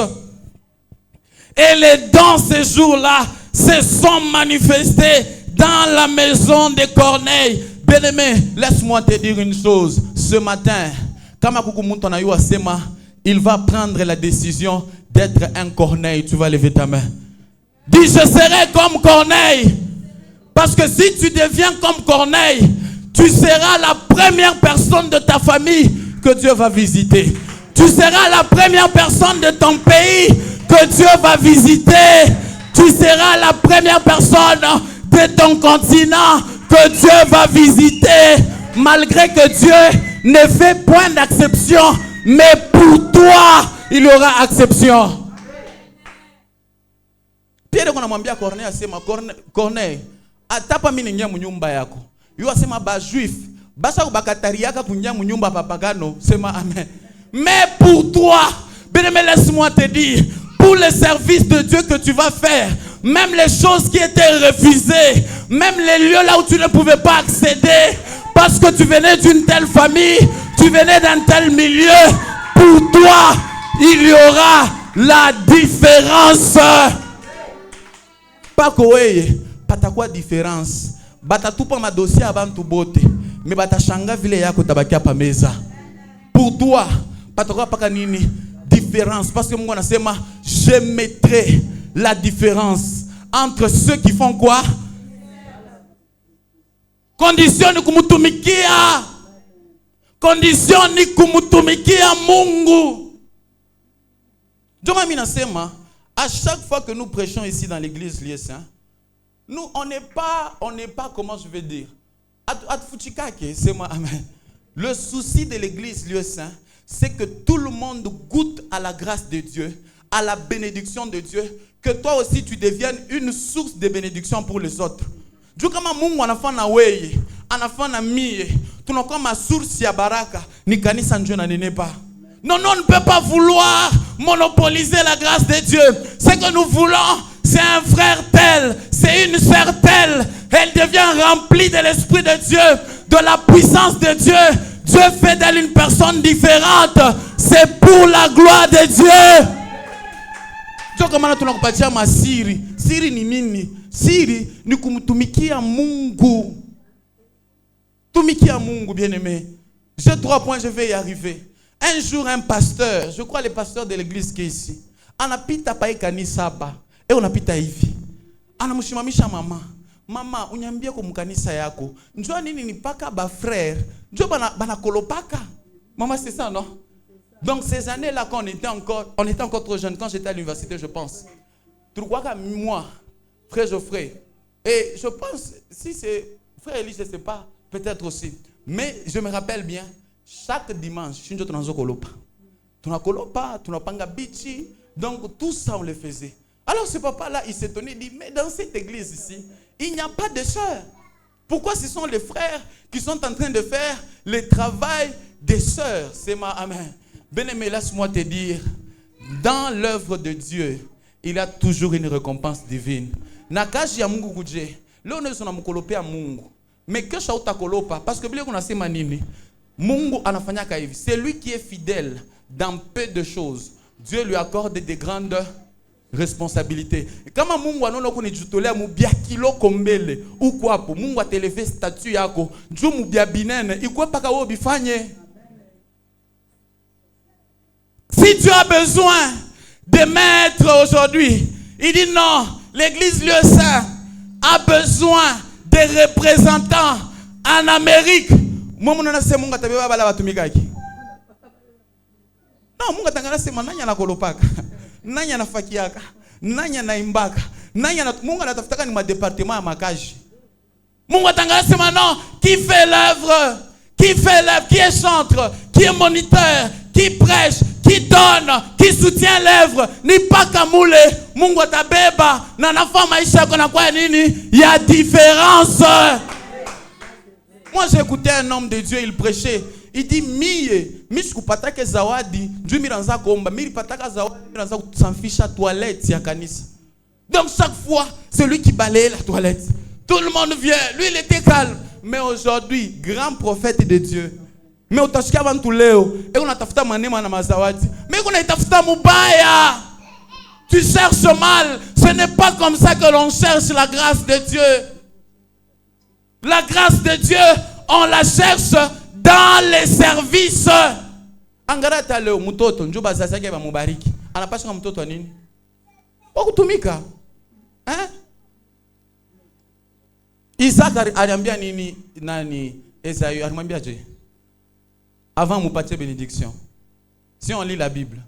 Et les dons ces jours-là se sont manifestés dans la maison de Corneille. Bien-aimé, laisse-moi te dire une chose. Ce matin, il va prendre la décision d'être un Corneille. Tu vas lever ta main. Dis, je serai comme Corneille. Parce que si tu deviens comme Corneille, tu seras la première personne de ta famille que Dieu va visiter. Tu seras la première personne de ton pays que Dieu va visiter. Tu seras la première personne de ton continent que Dieu va visiter. Malgré que Dieu ne fait point d'acception, mais pour toi, il y aura acception. Pierre konamwambia Corneille asema Corneille atapa mimi ningia munyumba yako. Yu asema ba juif basa kubakatariaka kunya munyumba papagano sema amen. Mais pour toi, bien-aimé, laisse-moi te dire, pour le service de Dieu que tu vas faire, même les choses qui étaient refusées, même les lieux là où tu ne pouvais pas accéder, parce que tu venais d'une telle famille, tu venais d'un tel milieu, pour toi, il y aura la différence. Pas quoi, pas quoi différence. Bata tout pas ma dossier avant tout beauté, mais bata shanga vile yako tabakia pa meza. Pour toi, pas quoi pas nini différence, parce que moi nasema je mettrai la différence entre ceux qui font quoi? Condition ni kumutumikia. Condition ni kumutumikia Mungu. Joma mi nasema, à chaque fois que nous prêchons ici dans l'église lieu saint, nous on n'est pas comment je vais dire, c'est moi amen. Le souci de l'église lieu saint, c'est que tout le monde goûte à la grâce de Dieu, à la bénédiction de Dieu, que toi aussi tu deviennes une source de bénédiction pour les autres. Dieu kama Mungu anafanya wewe, anafanya mie, tunakuwa ma source ya baraka, ni kanisa ndio na nene pas. Non, on ne peut pas vouloir monopoliser la grâce de Dieu. Ce que nous voulons, c'est un frère tel, c'est une sœur telle. Elle devient remplie de l'Esprit de Dieu, de la puissance de Dieu. Dieu fait d'elle une personne différente. C'est pour la gloire de Dieu. Dieu comment tunakupatia masiri. Siri ni nini? Siri ni kumtumikia Mungu. Tumikia Mungu, bien-aimé. J'ai 3 points, je vais y arriver. Un jour, un pasteur, je crois le pasteur de l'église qui est ici, anapita pa kanisa hapa, et on apita hivi. Anamushimamisha mama. Mama, unyambia kwa mkanisa yako. Njoo nini ni paka ba frère. Njoo bana kolopaka. Maman, c'est ça, non? Donc ces années-là, quand on était encore trop jeunes, quand j'étais à l'université, je pense. Tu crois qu'à moi, frère Geoffrey, et je pense, si c'est frère Elie, je ne sais pas, peut-être aussi. Mais je me rappelle bien, chaque dimanche, je suis dans un kolopa. Tu n'as kolopa, tu n'as panga bichi. Donc tout ça, on le faisait. Alors ce papa-là, il s'étonnait, il dit, mais dans cette église ici, il n'y a pas de sœurs. Pourquoi ce sont les frères qui sont en train de faire le travail des sœurs? C'est ma amen. Bien-aimé, laisse-moi te dire, dans l'œuvre de Dieu, il y a toujours une récompense divine. Nakaji ya Mungu kuje. Leo nezo na mukolope ya Mungu. Mais que shauta kolopa parce que bile kuna sema nini? Mungu anafanyaka hivi. C'est lui qui est fidèle dans peu de choses, Dieu lui accorde des grandes responsabilités. Kama Mungu anaona kunijitolea mubia kilo kombele uko hapo, Mungu ateleve statut yako njoo mubia binene iko paka wewe bifanye. Si tu as besoin de maître aujourd'hui, il dit non, l'église Lieu Saint a besoin des représentants en Amérique. Moi mon nana c'est Mungu atabeba bala batumikaki. Non, Mungu atangana sema nanya na kolopaka. Nanya na fakiaka. Nanya na imbaka. Nanya na Mungu anatafutaka ni ma département ya makaji. Mungu atangana sema non, qui fait l'œuvre? Qui fait l'œuvre? Qui est chantre? Qui est moniteur? Qui prêche? Qui donne? Qui soutient l'œuvre? Ni pas kamule. Mungu atabeba na nafa maisha yako na kwa nini? Il y a différence. Moi j'ai écouté un homme de Dieu, il prêchait. Il dit mi sikupataka zawadi, njoo miranza kuomba, mi pataka zawadi, miranza kusanfisha toilette ya kanisa. Donc chaque fois, c'est lui qui balayait la toilette. Tout le monde vient, lui il était calme. Mais aujourd'hui, grand prophète de Dieu. Mais utasikia abantu leo, et on atafuta manema na mazawadi. Mais on atafuta mubaya. Tu cherches mal, ce n'est pas comme ça que l'on cherche la grâce de Dieu. La grâce de Dieu, on la cherche dans les services. Angarata leo mtoto njoo bazazi yake bamubariki. Anapasha mtoto nini? Wakutumika. Isaac aliambia nini nani Esaü alimwambia je? Avant mupatie bénédiction. Si on lit la Bible.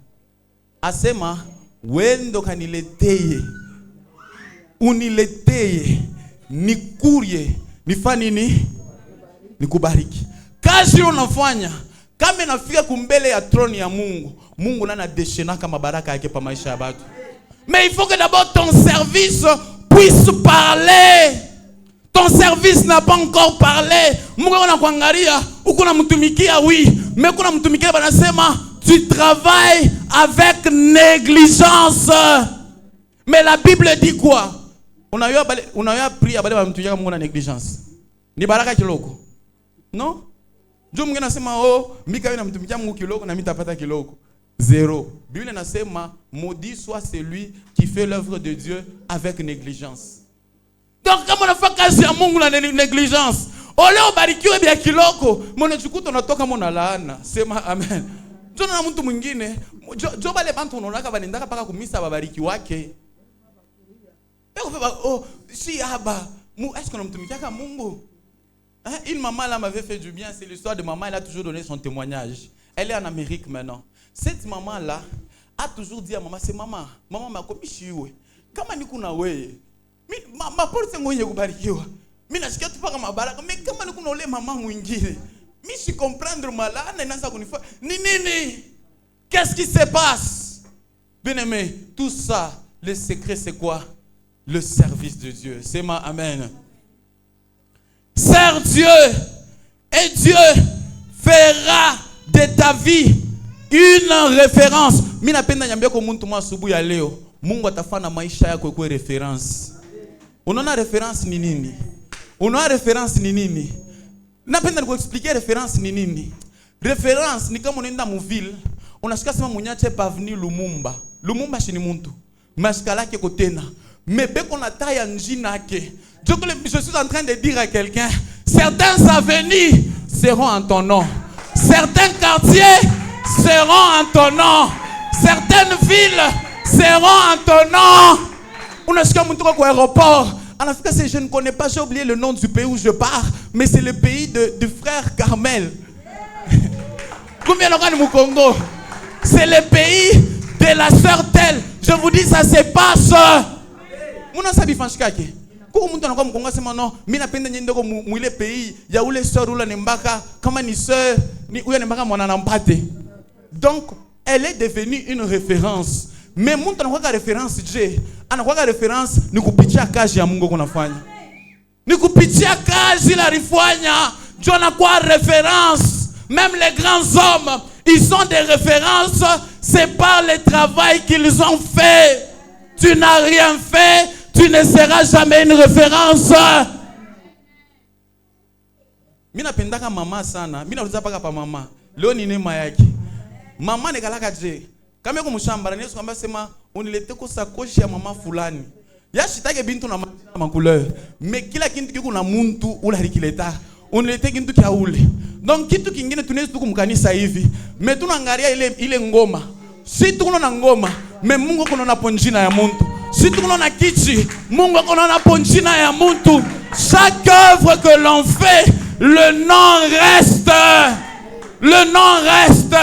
Asema wendo kanileteye. Unileteye. Nikurie. Nifanye nini? Nikubariki. Kazi unafanya kama inafika kumbele ya trône ya Mungu, Mungu nana déchaîner kama baraka yake pa maisha ya watu. Mais il faut que d'abord ton service puisse parler. Ton service n'a pas encore parlé. Mungu anakuangalia, uko namtumikia oui, mais uko namtumikia banasema tu travailles avec négligence. Mais la Bible dit quoi? On a appris à bale bamtumikia Mungu na négligence. Ni baraka kiloko. Non? Dieu mwingine anasema oh, mika yeye namtumikia Mungu kiloko na mitapata kiloko. Zéro. Bible inasema maudit soit celui qui fait l'œuvre de Dieu avec négligence. Donc kama unafanya kazi ya Mungu na négligence, ole ubarikiwe bia kiloko, mone chukuto unatoka mona laana. Sema amen. Jona na mtu mwingine, jo bale bantu unaonaka banendaka paka kumisa babariki wake. Oh, si aba, est-ce qu'on namtumikia kama Mungu? Une maman là m'avait fait du bien, c'est l'histoire de maman, elle a toujours donné son témoignage. Elle est en Amérique maintenant. Cette maman là a toujours dit à maman, c'est maman m'a komi shiwe. Kama niku na wewe. Ma porte ngoye kubarikiwa. Mimi nasikia tu paka mabaraka, mais kama niku na ole mama mwingine. Mimi si comprendre malana inaanza kunifanya. Nini? Qu'est-ce qui se passe? Bien-aimé, tout ça, le secret c'est quoi? Le service de Dieu. C'est ma amen. Sers Dieu et Dieu fera de ta vie une référence. Mina penda nyambia kwa muntu masubu ya leo. Mungu atafanya maisha yako kuwe reference. Unaona reference ni nini? Unaona reference ni nini? Napenda nikuexpliquer reference ni nini. Reference ni kama unaenda mu ville, unashika sema munyache pavni Lumumba. Lumumba shini muntu. Mashika lake kotena. Mais beko na taya njina yake. Je suis en train de dire à quelqu'un, certains avenirs seront en ton nom. Certains quartiers seront en ton nom. Certaines villes seront en ton nom. On a un aéroport. En Afrique, je ne connais pas, j'ai oublié le nom du pays où je pars, mais c'est le pays du frère Carmel. Combien de gens au Congo? C'est le pays de la sœur telle. Je vous dis, ça se passe. On a sabi fanchikake. Kwa mtu anakuwa mkonga sema no, mimi napenda nyende kwa mwile pays ya ule sœur ula nembaka kama ni sœur ni uya nembaka mwana nampate. Donc elle est devenue une référence. Mais mtu anakuwa référence je, anakuwa référence ni kupitia kazi ya Mungu kunafanya. Ni kupitia kazi la rifanya, ndio anakuwa référence. Même les grands hommes, ils sont des références, c'est par le travail qu'ils ont fait. Tu n'as rien fait, tu ne seras jamais une référence. Mina pendaka mama sana. Mina uliza paka pa mama. Leo ni neema yake. Mama nekalaka je. Kama yuko mshamba, Yesu kwamba sema unilete kwa sakoshi ya mama fulani. Yashitake bintu na macouleur. Mais kila kintu kiko na muntu ula likileta. Unilete kintu kia ule. Donc kitu kingine tunaweza tukumkanisa hivi. Mais tunaangalia ile ngoma. Si tuko na ngoma, mais Mungu kuna na ponjina ya muntu. Si tuko na kichi, Mungu kuna na ponjina ya muntu. Chaque œuvre que l'on fait, le nom reste. Le nom reste.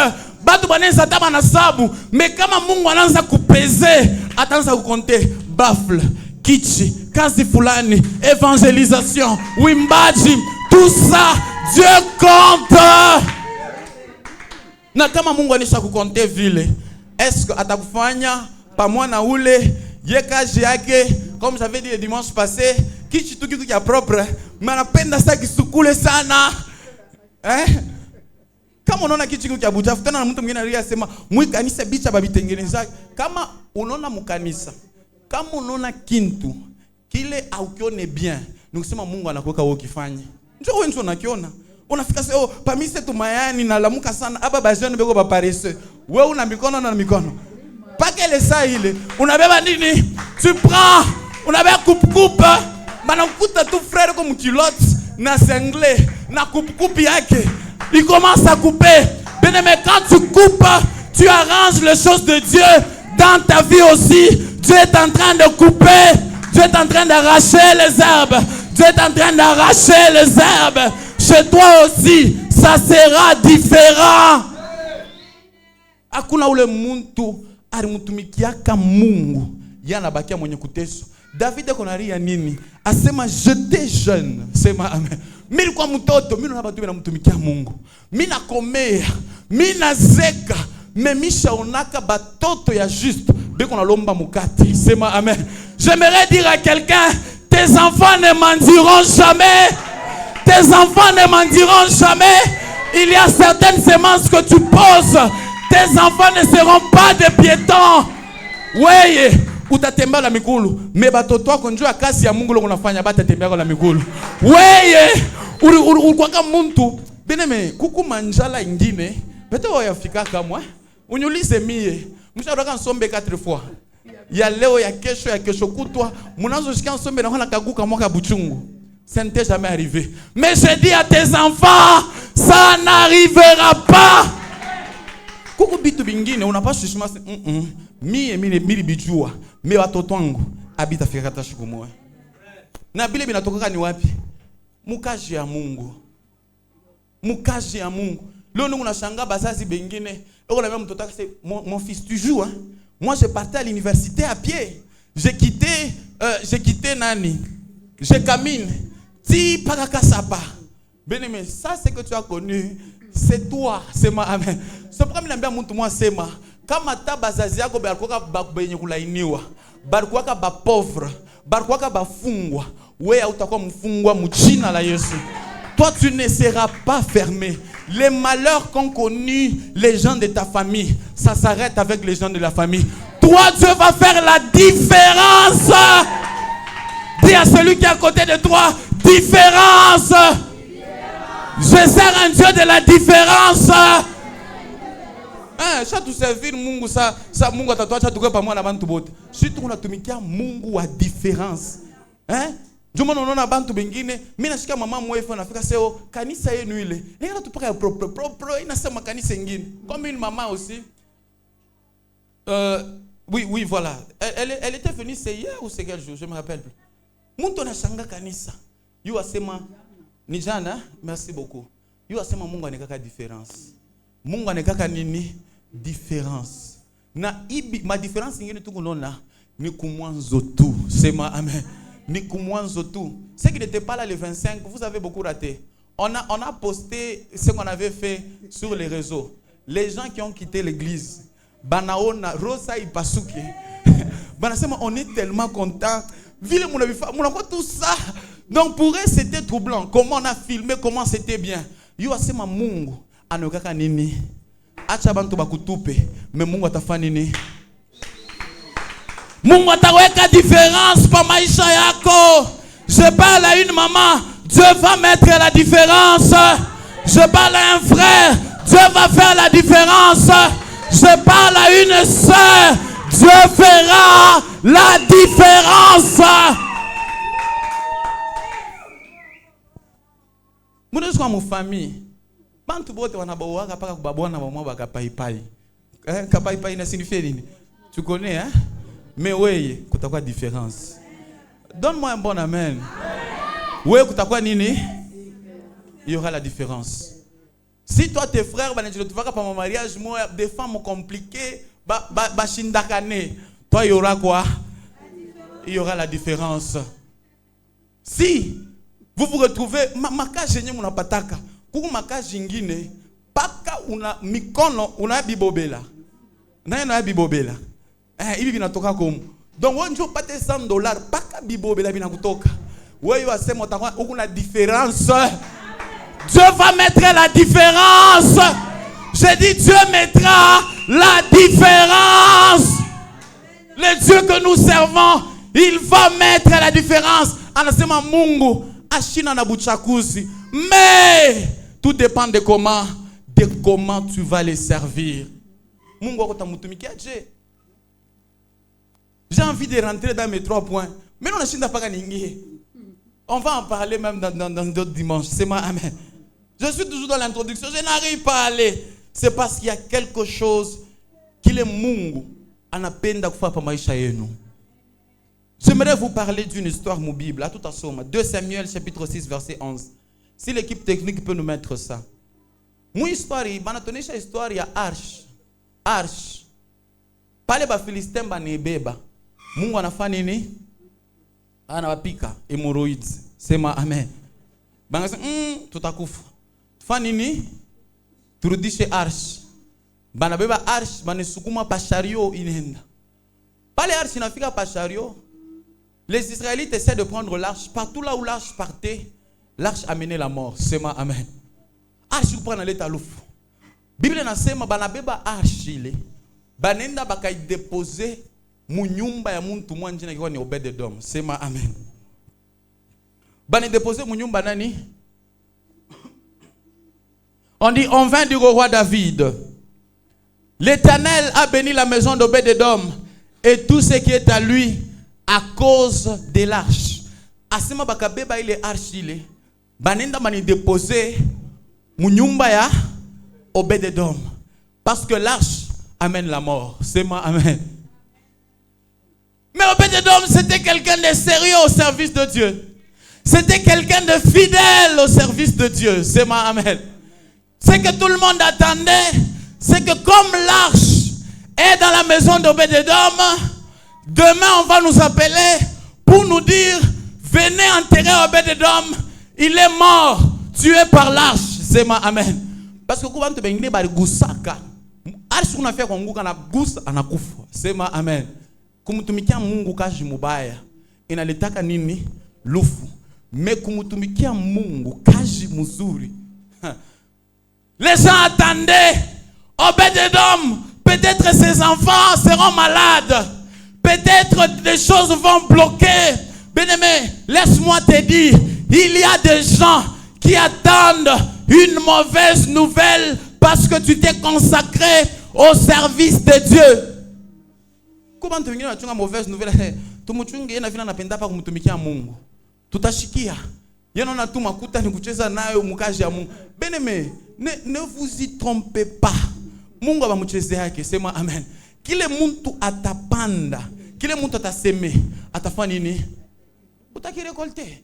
Batu banenza taba na sabu, mais kama Mungu anaanza kupeze, ataanza kukonte bafle, kichi, kazi fulani, évangélisation, wimbaji, tout ça Dieu compte. Na kama Mungu anisha kukonte vile, est-ce que atakufanya pamoja na ule yekaji yake, comme j'avais dit le dimanche passé, kichi tu kitu kia propre, mais anapenda sa kisukule sana. Hein? Kama unaona kitu kia buchafu tena na mtu mwingine aliyasema mwikanisa bicha babitengeneza. Kama unaona mkanisa, kama unaona kintu kile aukione bien, ni kusema Mungu anakuweka wewe ukifanye. Njoo wewe unakiona. Unafika sasa pamise tu mayani na lamuka sana aba bajani beko ba paresse. Wewe una mikono na mikono. Paka ile saa ile unabeba nini? Tu prends, unabeba coupe banakuta tu frère comme culotte na sanglé na coupe yake. Il commence à couper. Bien aimé, quand tu coupes, tu arranges les choses de Dieu dans ta vie aussi. Dieu est en train de couper. Dieu est en train d'arracher les herbes. Dieu est en train d'arracher les herbes. Chez toi aussi, ça sera différent. Hakuna ule muntu alimutumikiaka Mungu yana bakia mwenye kuteso. David konaria nini? Asema j'étais jeune. Sema amen. Mimi kwa mtoto, mimi na batu mtumikia Mungu. Mimi nakomea, mimi nazeka, mimi shaonaka batoto ya juste beko na lomba mukate. Sema amen. J'aimerais dire à quelqu'un, tes enfants ne mendiront jamais. Tes enfants ne mendiront jamais. Il y a certaines semences que tu poses. Tes enfants ne seront pas des piétons. Ouais. Utatembea la mikulu, me batoto wako njoo kasi ya Mungu loko unafanya batatembea la mikulu. Weye, ulikuwa muntu, beneme kuku manjala ingine, beto yafika kama, unyulize mie, msharoka nsombe 4 fois. Ya leo ya kesho kutwa, munazo shika nsombe na hona kaguka mwaka buchungu. Ça n'était jamais arrivé. Mais je dis à tes enfants, ça n'arrivera pas. Kuku bitu bingine unapaswa kushima mimi bijua me watoto wangu abita fika kata siku moja. Na bile binatoka ni wapi? Mukaji ya Mungu. Mukaji ya Mungu. Leo nungu nashangaa bazazi bengine, eko na mimi mtoto wake mon fils tu joues hein? Moi je partais à l'université à pied. J'ai quitté nani? Je camine. Ti paka sapa. Bien-aimé, ça c'est que tu as connu, c'est toi, c'est ma amen. C'est pourquoi je dis à moi sema kama ta bazazi yako balikuwa benye kulainiwa, balikuwa ba pauvre, balikuwa ba fungwa, wewe utakuwa mfungwa mjina la Yesu. Toi tu ne seras pas fermé. Les malheurs qu'ont connu les gens de ta famille, ça s'arrête avec les gens de la famille. Toi Dieu va faire la différence. Dis à celui qui est à côté de toi, différence. Je sers un Dieu de la différence. Ça tu servir Mungu ça Mungu atatoacha tuko pamoja na bantu bote. Si tu unatumikia Mungu wa différence. Hein? Juma unaona bantu bengine, mimi nashika mama mwefu nafika seo kanisa yenu ile. Nenda tupaka propre inasema kanisa nyingine. Comme une maman aussi. Oui voilà. Elle était venue c'est hier ou c'est quel jour, je me rappelle plus. Muntu anashanga kanisa. Yu asema ni jana, merci beaucoup. Yu asema Mungu anekaka différence. Mungu anekaka nini? Différence. Na ma différence ingine tukunona ni kumwanzo tu. Sema amen. Ni kumwanzo tu. Ce qui n'était pas là le 25, vous avez beaucoup raté. On a posté ce qu'on avait fait sur les réseaux. Les gens qui ont quitté l'église, banaona rosa ipasuki. Banasema on est tellement content. Ville mon tout ça. Donc pour eux c'était troublant. Comment on a filmé, comment c'était bien. Yo asema Mungu anokaka nini? Acha bantu bakutupe, mais Mungu atafanya nini? Mungu ataweka différence pa maisha yako. Je parle à une maman, Dieu va mettre la différence. Je parle à un frère, Dieu va faire la différence. Je parle à une sœur. Dieu fera la différence. Mune kwa mufami. Bantu bote wanabawaka paka kubabwana bamwa bakapaipai. Kapaipai na signifie nini? Tu connais hein? Mais oui, kutakuwa différence. Donne-moi un bon amen. Oui, kutakuwa nini? Il y aura la différence. Si toi tes frères tu vas pas mon mariage, moi des femmes compliquées, shindakane. Toi il y aura quoi? Il y aura la différence. Si vous vous retrouvez makaje yenye munapataka, kuku makaje ingine, paka una mikono una bibobela. Na bibobela. Hivi vinatoka komu. Donc on joue pas $100, paka bibobela binakutoka. Wewe wasema utakuwa uko na différence. Dieu va mettre la différence. J'ai dit Dieu mettra la différence. Le Dieu que nous servons, il va mettre la différence. Anasema Mungu ashina na buchakuzi. Mais tout dépend de comment tu vas les servir. Mungu akotamutumikia je. J'ai envie de rentrer dans mes 3 points. Mais non, on va en parler même dans d'autres dimanches. C'est moi, amen. Je suis toujours dans l'introduction. Je n'arrive pas à aller. C'est parce qu'il y a quelque chose qui est Mungu anapenda kufanya maisha yenu. J'aimerais vous parler d'une histoire mon Bible. À tout à somme. 2 Samuel chapitre 6 verset 11. Si l'équipe technique peut nous mettre ça. Mon histoire, il m'a donné cette histoire, il y a Arche. Arche. Pale ba Philistin ba nebeba. Mungu anafanya nini? Anawapika hemorrhoids. Sema amen. Bangasa tutakufa. Tufanya nini? Turudishe Arche. Banabeba Arche banisukuma pa chariot inenda. Pale Arche inafika pa chariot. Les Israélites essaient de prendre l'arche. Partout là où l'arche partait, l'arche amenait la mort. Sema amen. Arche prend l'état louf. Bible nasema banabeba Arche ile. Banenda bakai déposer munyumba ya muntu mwanje na kiwa ni Obed-Edom. Sema amen. Bani déposer munyumba nani? On dit on vint du roi David. L'Éternel a béni la maison d'Obed-Edom et tout ce qui est à lui à cause de l'arche. Asema bakabeba ile arche ile. Banenda mani déposer munyumba ya Obed-Edom parce que l'arche amène la mort. C'est moi, amen. Mais Obed-Edom, c'était quelqu'un de sérieux au service de Dieu. C'était quelqu'un de fidèle au service de Dieu. C'est moi, amen. Ce que tout le monde attendait, c'est que comme l'arche est dans la maison d'Obed-Edom, demain on va nous appeler pour nous dire, venez enterrer Obed-Edom, il est mort, tué par l'arche. C'est moi, amen. Parce que quand tu es bari gusaka, arche unafia kwa Mungu kana gusa anakufa. Sema amen. Kumtumikia Mungu kazi mubaya inaletaka nini? Lufu. Mais kumtumikia Mungu kazi mzuri. Les gens attendaient Obed-Edom, peut-être ses enfants seront malades. Peut-être des choses vont bloquer. Bien-aimé, laisse-moi te dire, il y a des gens qui attendent une mauvaise nouvelle parce que tu t'es consacré au service de Dieu. Comment tu veux une mauvaise nouvelle? Tu muchungi na vina napenda pa kumtumikia Mungu. Tutashikia. Yeno na tu makuta ni kucheza nayo mukaji ya Mungu. Bien-aimé, ne vous y trompez pas. Mungu abamucheze yake, sema amen. Kile muntu atapanda, kile muntu ataseme, atafanya nini? Utakirekolte.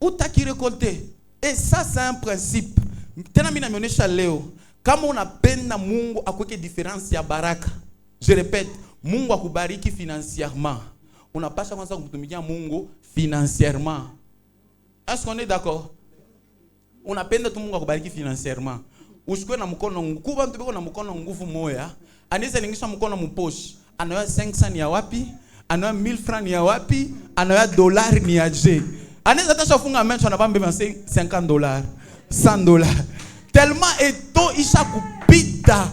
Utakirekolte. Et ça c'est un principe. Tena mimi naonyesha leo kama unapenda Mungu akweke différence ya baraka. Je répète, Mungu akubariki financièrement. Unapaswa kwanza kumtumikia Mungu financièrement. Est-ce qu'on est d'accord? Unapenda tu Mungu akubariki financièrement. Usikwe na mkono nguvu, mtu beko na mkono nguvu moya. Anaweza ningisha mkono mposhi. Anawa 500 ni ya wapi? Anawa 1000 francs ni ya wapi? Anawa dollar ni ya je. Anaweza hata funga mencho anabambe $50, $100. Tellement eto isha kupita.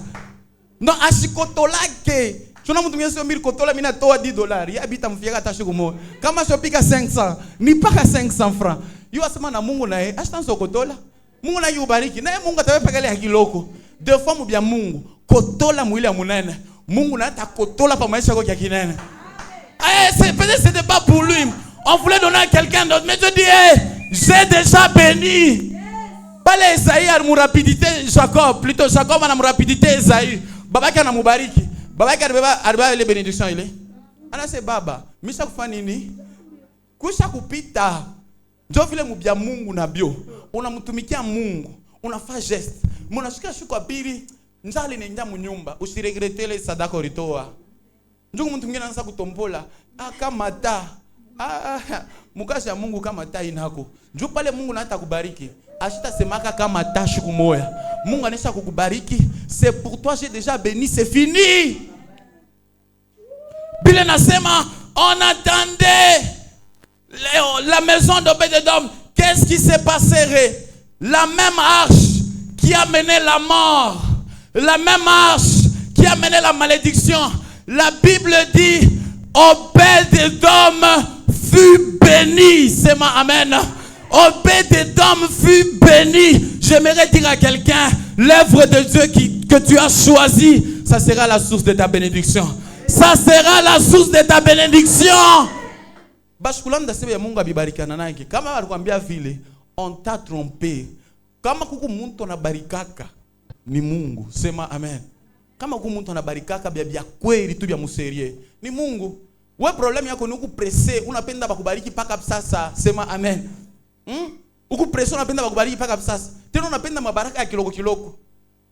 No ashikotolake. Tuna mtu mwingine sio 1000 kotola mimi natoa $10. Ya bita mfiaka hata shiku moja. Kama shopika 500, ni paka 500 francs. Yu asema na Mungu naye, ashita nso kotola. Mungu na yubariki. Naye Mungu ataweka kale hakiloko. Deux fois mubia Mungu. kotola mwili ya munene. Mungu na ta kotola pa maisha yako ya kinene. Peut-être c'était pas pour lui. On voulait donner à quelqu'un d'autre. Mais je dis, j'ai déjà béni. Pas les Esaïe à mon rapidité Jacob. Plutôt Jacob à mon rapidité Esaïe. Baba qui a mon bariki. Baba qui a les bénédictions. Il est. Alors c'est Baba. Misha kufanini. Kusha kupita. Ndio vile mubia Mungu na bio. Unamtumikia Mungu. Unafanya geste. Mnashika shuka pili. Njali nenda munyumba. Usiregretele sadaka ulitoa. Ndio mtu mwingine anaanza kutombola. Kama ta. Mukazi ya Mungu kama ta inako. Ndio pale Mungu na hata kubariki. Ashita semaka kama ta siku moja. Mungu anesha kukubariki. C'est pour toi j'ai déjà béni, c'est fini. Bile nasema on attendait la maison d'Obed-Edom. Qu'est-ce qui s'est passé? La même arche qui a mené la mort. La même arche qui a mené la malédiction. La Bible dit Obed-Edom fut béni. C'est ma amen. Obed-Edom fut béni. J'aimerais dire à quelqu'un, l'œuvre de Dieu que tu as choisie, ça sera la source de ta bénédiction. Ça sera la source de ta bénédiction. On t'a trompé. Kama kuku muntu na barikaka ni Mungu. Sema amen. Kama kuku muntu na barikaka bia kweli tu bia muserie ni Mungu. We problème yako ni ukupresse, unapenda bakubariki paka sasa. Sema amen. Ukupresse unapenda bakubariki paka sasa. Tena unapenda mabaraka ya kiloko kiloko.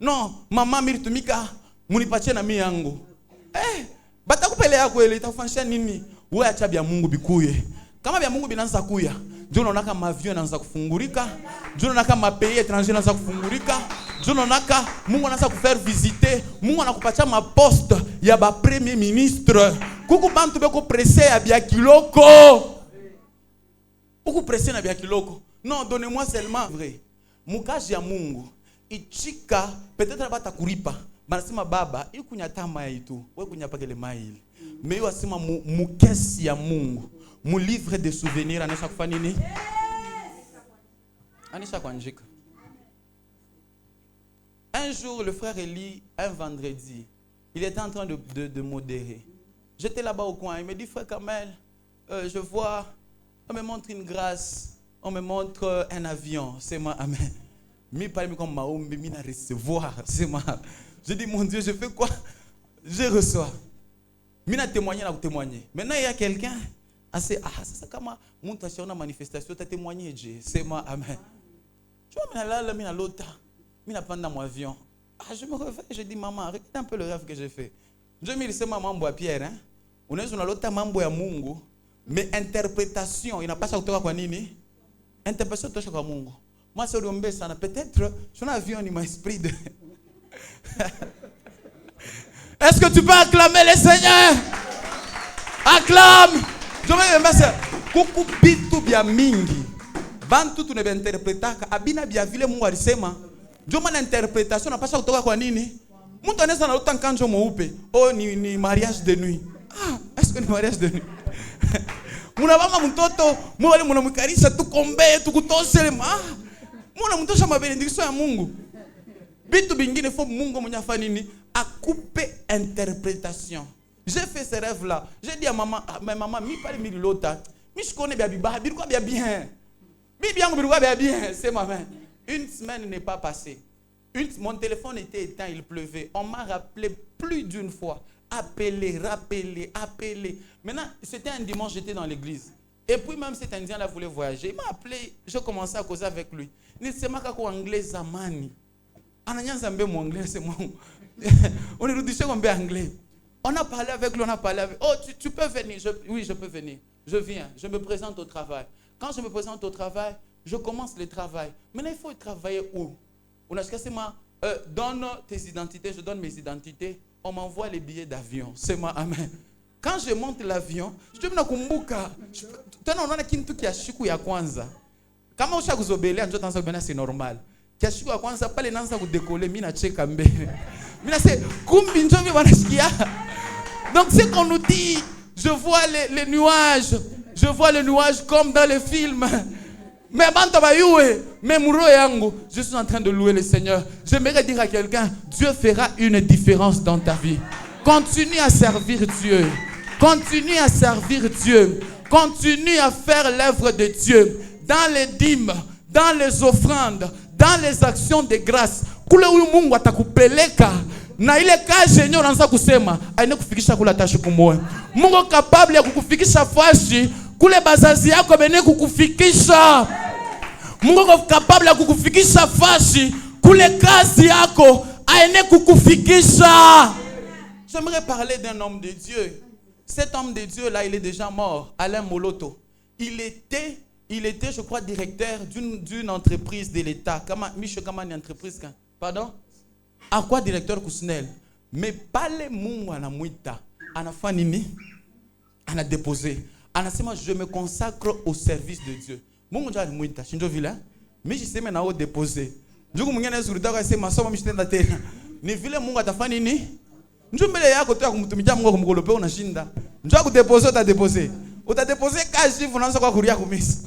No, mama miritumika munipatie na mimi yangu. Batakupele yako ile itafanyisha nini? Wewe acha bia Mungu bikuye. Kama bia Mungu binaanza kuya, ndio unaona kama avion inaanza kufungurika, ndio unaona kama pays étranger inaanza kufungurika, ndio unaona kama Mungu anaanza kufaire visiter, Mungu anakupatia ma poste ya ba premier ministre. Kuku bantu beko pressé ya bia kiloko. Kuku pressé na bia kiloko. Non, donnez-moi seulement vrai. Mukaji ya Mungu ichika peut-être bata kuripa. Banasema baba, ikunyata mai tu. Wewe kunyapa kele mai ile. Mais wasema mukesi ya Mungu. Mon livre de souvenirs, anisha kufanya nini? Anisha kuandika. Un jour, le frère Eli, un vendredi, il était en train de modérer. J'étais là-bas au coin. Il me dit, frère Kamel, je vois, on me montre une grâce, on me montre un avion. C'est moi, amen. Mi parle comme Maombi, mi na recevoir. C'est moi. Je dis, mon Dieu, je fais quoi? Je reçois. Mi na témoigner, na témoigner. Maintenant, il y a quelqu'un. C'est ça comme mon tâche na manifestation t'as témoigné Dieu c'est moi amen. Tu vois là mina l'autre mina prendre dans mon avion. Je me réveille, je dis maman regarde un peu le rêve que j'ai fait. Dieu me dit c'est mambo à Pierre hein. On est sur l'autre mambo ya Mungu mais interprétation il n'a pas ça kutoka kwa nini? Interprétation kutoka kwa Mungu. Moi c'est ombe sana peut-être sur l'avion ni mon esprit de Est-ce que tu peux acclamer le Seigneur? Acclame. Je vais me dire, kuku bitu bia mingi, bantu tu ne interpretaka, abina bia vile Mungu alisema. Ndio maana interpretation napasha kutoka kwa nini? Mtu anaweza na uta kanjo mweupe. Oh ni mariage de nuit. Est-ce que ni mariage de nuit? Munabama mtoto, mwale mnamkarisha tu kombe tu kutosele. Muna mtosha mabenediction ya Mungu. Bitu bingine faut Mungu mwenye afanya nini? Akupe interprétation. J'ai fait ce rêve-là. J'ai dit à maman, maman, mi parle mi lota. Mi je connais bien biba, birko bien bien. Mi bien birko bien bien, c'est ma main. Une semaine n'est pas passée. Mon téléphone était éteint, il pleuvait. On m'a rappelé plus d'une fois. Appelé. Maintenant, c'était un dimanche, j'étais dans l'église. Et puis même cet Indien-là voulait voyager. Il m'a appelé, je commençais à causer avec lui. Il ne sait pas quoi anglais zamani. Ananya zambe mon anglais, c'est mon. On est redouché comme anglais. On a parlé avec lui, Oh, tu peux venir. Oui, je peux venir. Je viens, je me présente au travail. Quand je me présente au travail, je commence le travail. Maintenant, il faut travailler où? On a dit, donne tes identités, je donne mes identités. On m'envoie les billets d'avion. C'est moi, amen. Quand je monte l'avion, je me nakumbuka. Tunaona kitu kia shiku ya kwanza. Kama ushakuzobelea ndio tanza kubena c'est normal. Kia shiku ya kwanza pale naanza kudecoller, mimi nacheka mbele. Mimi nase kumbi ndio mimi wanashikia. Donc c'est qu'on nous dit, je vois les nuages. Je vois les nuages comme dans les films. Mais je suis en train de louer le Seigneur. J'aimerais dire à quelqu'un, Dieu fera une différence dans ta vie. Continue à servir Dieu. Continue à servir Dieu. Continue à faire l'œuvre de Dieu. Dans les dîmes, dans les offrandes, dans les actions de grâce. Kule huyu Mungu atakupeleka na ile kazi yenyewe unaanza kusema aende kufikisha kula tashi kumoe. Mungu capable ya kukufikisha fashi kule bazazi yako bene kukufikisha. Mungu capable ya kukufikisha fashi kule kazi yako aende kukufikisha. J'aimerais parler d'un homme de Dieu. Cet homme de Dieu là, il est déjà mort, Alain Moloto. Il était, je crois, directeur d'une entreprise de l'État. Michel Kamani entreprise. Pardon? À quoi directeur Kousnel? Mais pas les mots à la mouita. À la fin, on a déposé. On a dit, je me consacre au service de Dieu. Mon Dieu, mouita. Je suis vilain. Mais je sais maintenant où déposer. Je suis venu sur le temps, je suis venu sur le terrain. Ni vile Mungu atafanya nini? Njoo mbele yako tu kumtumikia Mungu kumgolope unashinda. Njoo kudeposer utadeposer. Utadeposer kazi unaanza kwa kuria kumisa.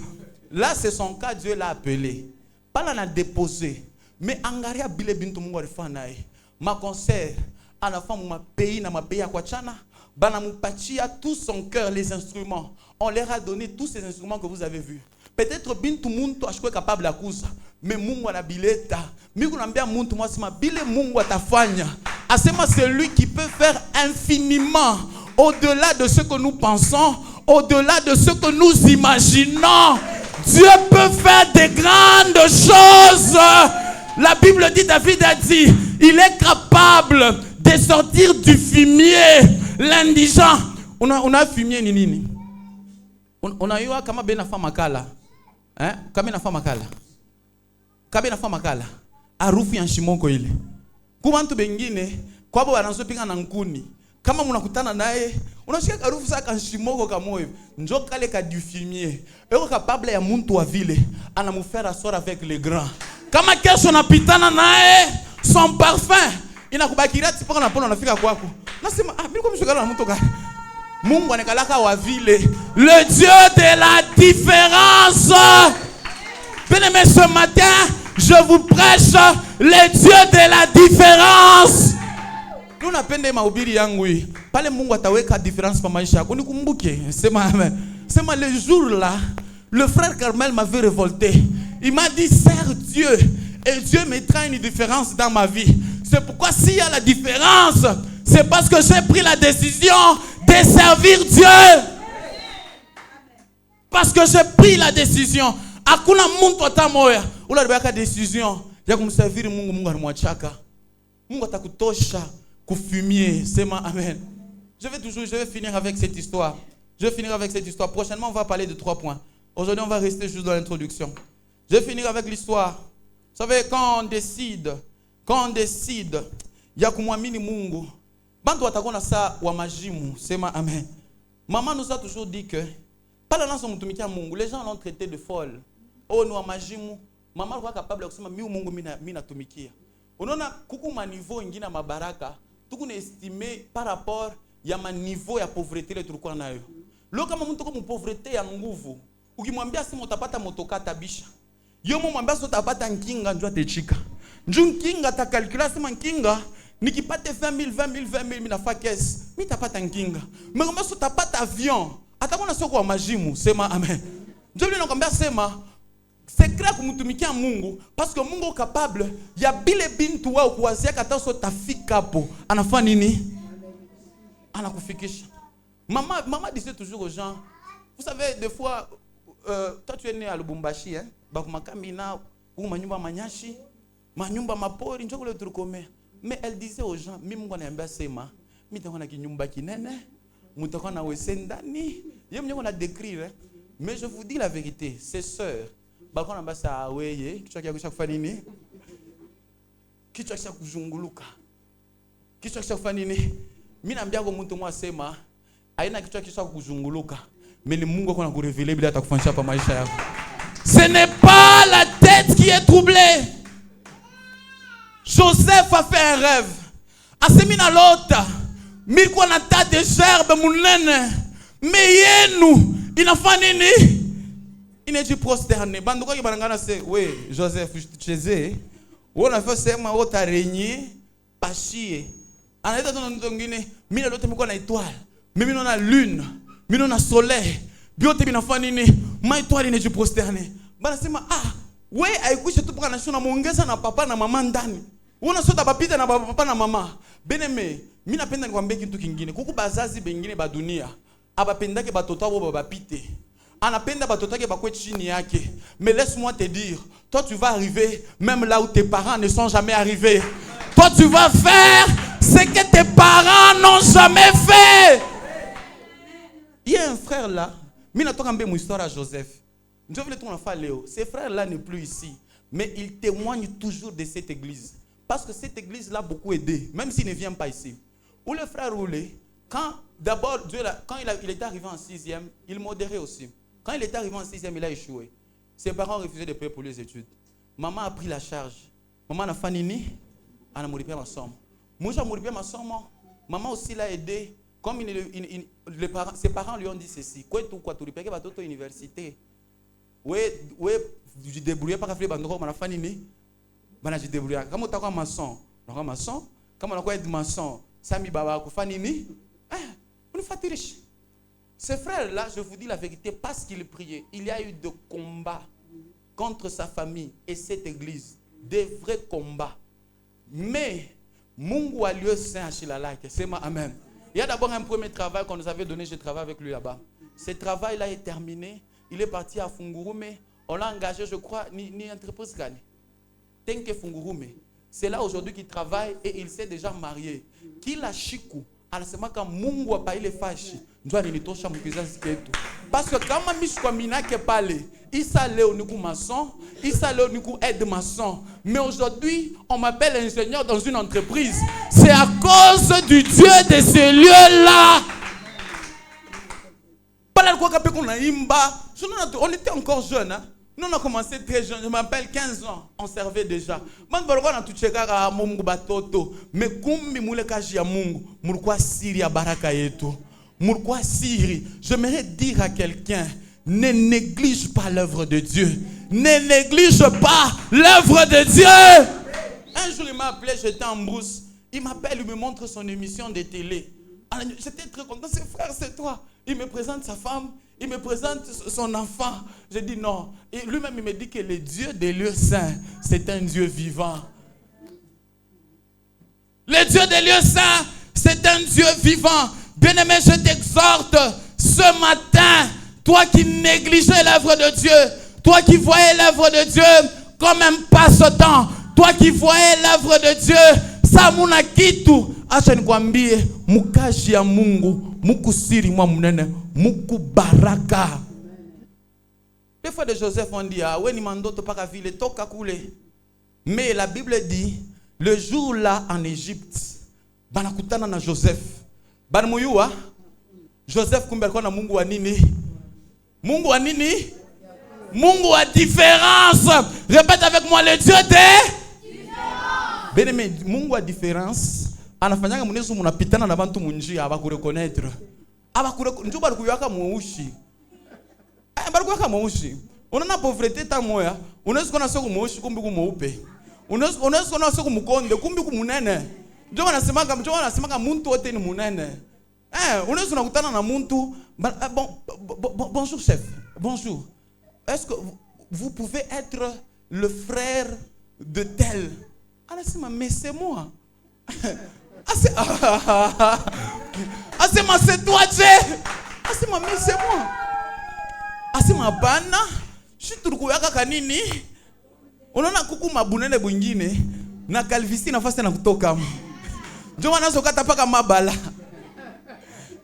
Là c'est son cas, Dieu l'a appelé. Pas là n'a déposé. Mais angaria bile bintu Mungu alifanya naye. Ma concert ana femme ma pays na ma pays kwa chana. Bana mupatia tout son cœur les instruments. On leur a donné tous ces instruments que vous avez vus. Peut-être bintu muntu ashikwe capable ya kuza. Mais Mungu anabileta. Mimi kunambia muntu moi sima bile Mungu atafanya. Asema c'est lui qui peut faire infiniment au-delà de ce que nous pensons, au-delà de ce que nous imaginons. Dieu peut faire des grandes choses. La Bible dit, David a dit, il est capable de sortir du fumier l'indigent. On a fumier nini. On a eu kama bena famakala. Hein? Kama na famakala. Kama na famakala. Arufu ya shimoko ile. Kubantu bengine kwa baba wanazopinga na nkuni. Kama mnakutana naye, unashika harufu saka nshimoko kama hivi. Njoo kale ka du fumier. Eko capable ya muntu wa vile anamufera asseoir avec les grands. Kama kesho napitana naye, son parfum inakubakiria tipaka na pona unafika kwako. Nasema mimi kwa mshikana na mtu gani? Mungu anakalaka wa vile, le Dieu de la différence. Bien-aimés, ce matin, je vous prêche le Dieu de la différence. Nous napende mahubiri yangu hii. Pale Mungu ataweka différence kwa maisha yako. Nikumbuke, sema amen. Sema le jour là, le frère Carmel m'avait révolté. Il m'a dit, sers Dieu. Et Dieu mettra une différence dans ma vie. C'est pourquoi s'il y a la différence, c'est parce que j'ai pris la décision de servir Dieu. Parce que j'ai pris la décision. Hakuna muntu atamoya. Ula libaka décision ya kumservir Mungu, Mungu anamwachaka. Mungu atakutosha kufumier. Sema amen. Je vais finir avec cette histoire. Prochainement, on va parler de 3 points. Aujourd'hui, on va rester juste dans l'introduction. Je vais finir avec l'histoire. Vous savez, quand on décide, ya kumwamini Mungu, bantu watakona sa wa majimu. Sema amen. Maman nous a toujours dit que, pas la nation mutumikia Mungu, les gens l'ont traité de folle. Oh, nous wa majimu. Maman alikuwa capable ya kusema miu Mungu mina tumikia. Unaona kuku ma niveau ingine mabaraka, tuku na estimer par rapport ya ma niveau ya pauvreté le tulikuwa nayo. Leo kama mtu kwa pauvreté ya nguvu, ukimwambia simu utapata motoka tabisha. Yo mwambia sio utapata nkinga njoo atechika. Njoo nkinga ta calculer sema nkinga nikipate 20,000 mimi nafaa kesi. Mimi tapata nkinga. Mais kama sio utapata avion, atakuwa sio kwa majimu, sema amen. Njoo leo nakwambia sema secret kumtumikia Mungu parce que Mungu capable ya bile bintu wao kuwazia kata so tafika hapo. Anafanya nini? Anakufikisha. Maman disait toujours aux gens, vous savez, des fois, toi tu es né à Lubumbashi, hein? Bakumakamina, ou manyumba manyashi, manyumba mapori, njoko le turukome. Mais elle disait aux gens, mi Mungu ananiambia sema, mi takuwa na kinyumba kinene, mutakuwa na wesendani, yeye mwenyewe ana décrire. Mais je vous dis la vérité, ces sœurs, bakuwa na basa aweye, kichwa kia kufanya nini? Kichwa kia kuzunguluka. Kichwa kia kufanya nini? Mimi naambia kwa mtu mmoja sema, haina kichwa kisha kuzunguluka. Mais Mungu akona kureveler bila atakufanyisha pa maisha yako. Ce n'est pas la tête qui est troublée. Joseph a fait un rêve. Asemina lota. Milikuwa na tas de gerbe munene. Mais yenu inafanya nini? il est dit prosterné. Bandouka qui balangana c'est oui, Joseph Chezé. On a fait c'est ma haute araignée, pas chier. En état de Guinée, mille l'autre me étoile, mais on a lune, mais on a soleil. Biote bina fanini, ma étoile n'est du prosterné. Banasema ah, ouais, aïkouche tout pour la nation na mongeza na papa na maman ndani. On a sauté papita na papa na maman. Beneme, mina penda kwa mbeki tu kingine. Kuku bazazi bengine ba dunia. Abapenda ke batota bo babapite. Anapenda batota ke bakwe chini yake. Mais laisse-moi te dire, toi tu vas arriver même là où tes parents ne sont jamais arrivés. Toi tu vas faire ce que tes parents n'ont jamais fait. Il y a un frère là, mina toka mbe mu histoire à Joseph. Je voulais ton enfant Léo. Ce frère là n'est plus ici, mais il témoigne toujours de cette église. Parce que cette église l'a beaucoup aidé, même s'il ne vient pas ici. Où le frère roulait, quand d'abord, quand il était arrivé en 6e, il modérait aussi. Quand il était arrivé en 6e, il a échoué. Ses parents refusaient de payer pour les études. Maman a pris la charge. Maman n'a pas nini, elle a mouru ma somme. Moi, j'ai mouru ma somme. Maman aussi l'a aidé. Comme ses parents lui ont dit ceci. Quoi tu repères à toute université. Oui, je débrouillais pas à faire bandoro, ma famille ni. Bana je débrouillais. Comme on t'a quoi maçon, on maçon. Comme on a quoi être maçon, Sami Baba ko famille ni. On est riche. Ce frère là, je vous dis la vérité, parce qu'il priait, il y a eu de combats contre sa famille et cette église, des vrais combats. Mais Mungu a lieu saint à Chilalak. C'est ma amen. Il y a d'abord un premier travail qu'on nous avait donné, je travaille avec lui là-bas. Ce travail là est terminé. Il est parti à Fungurume. On l'a engagé, je crois, ni entreprise gagne. Tenke Fungurume. C'est là aujourd'hui qu'il travaille et il s'est déjà marié. Qu'il a chikou. Anasema kama Mungu a payé les fâches. Ndio alinitosha mkizazi ketu. Parce que kama mishwa minake pale, isa leo niku maçon, isa leo niku aide maçon. Mais aujourd'hui, on m'appelle ingénieur dans une entreprise. C'est à cause du Dieu de ce lieu-là. On était encore jeunes. Hein? Nous, on a commencé très jeune. Je m'appelle 15 ans. On servait déjà. Mais j'aimerais dire à quelqu'un, ne néglige pas l'œuvre de Dieu. Ne néglige pas l'œuvre de Dieu. Un jour, il m'a appelé, j'étais en brousse. Il m'appelle, il me montre son émission de télé. J'étais très content. C'est frère, c'est toi. Il me présente sa femme, il me présente son enfant. Je dis non. Et lui-même, il me dit que le Dieu des lieux saints, c'est un Dieu vivant. Le Dieu des lieux saints, c'est un Dieu vivant. Bien-aimé, je t'exhorte ce matin, toi qui négligeais l'œuvre de Dieu, toi qui voyais l'œuvre de Dieu comme un passe-temps, toi qui voyais l'œuvre de Dieu, Samuna kitu, acha nikwambie, mukaji ya Mungu, muku siri mwa munene, muku baraka. Des fois de Joseph on dit, ah ouais ni mandoto pas ville toka kule. Mais la Bible dit, le jour là en Égypte, banakutana na Joseph. Banmuyua, Joseph kumberko na Mungu wa nini? Mungu wa nini? Mungu wa différence. Répète avec moi, le Dieu des Bien-aimé, Mungu a différence. Anafanyanga munezu munapitana na bantu munjia abakureconnaître. Njo balikuyaka mweushi. Balikuyaka mweushi. Unaona pauvreté ta moya, unaweza kuona soko mweushi kumbi kumweupe. Unaweza kuona soko mkonde kumbi kumunene. Njo wanasemanga muntu wote ni munene. Unaweza unakutana na muntu bonjour chef. Bonjour. Est-ce que vous pouvez être le frère de tel? Mais c'est moi. C'est toi, Dieu. Mais c'est moi. Bana. Je suis tout kanini. On a kuku mabunene bwingine. Na calvitie na fasi na kutoka. Ndio wanazokata paka mabala.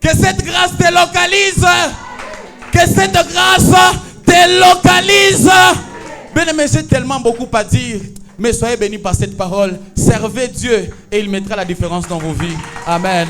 Que cette grâce te localise. Que cette grâce te localise. Bien-aimé, j'ai tellement beaucoup à dire. Mais soyez bénis par cette parole. Servez Dieu et il mettra la différence dans vos vies. Amen.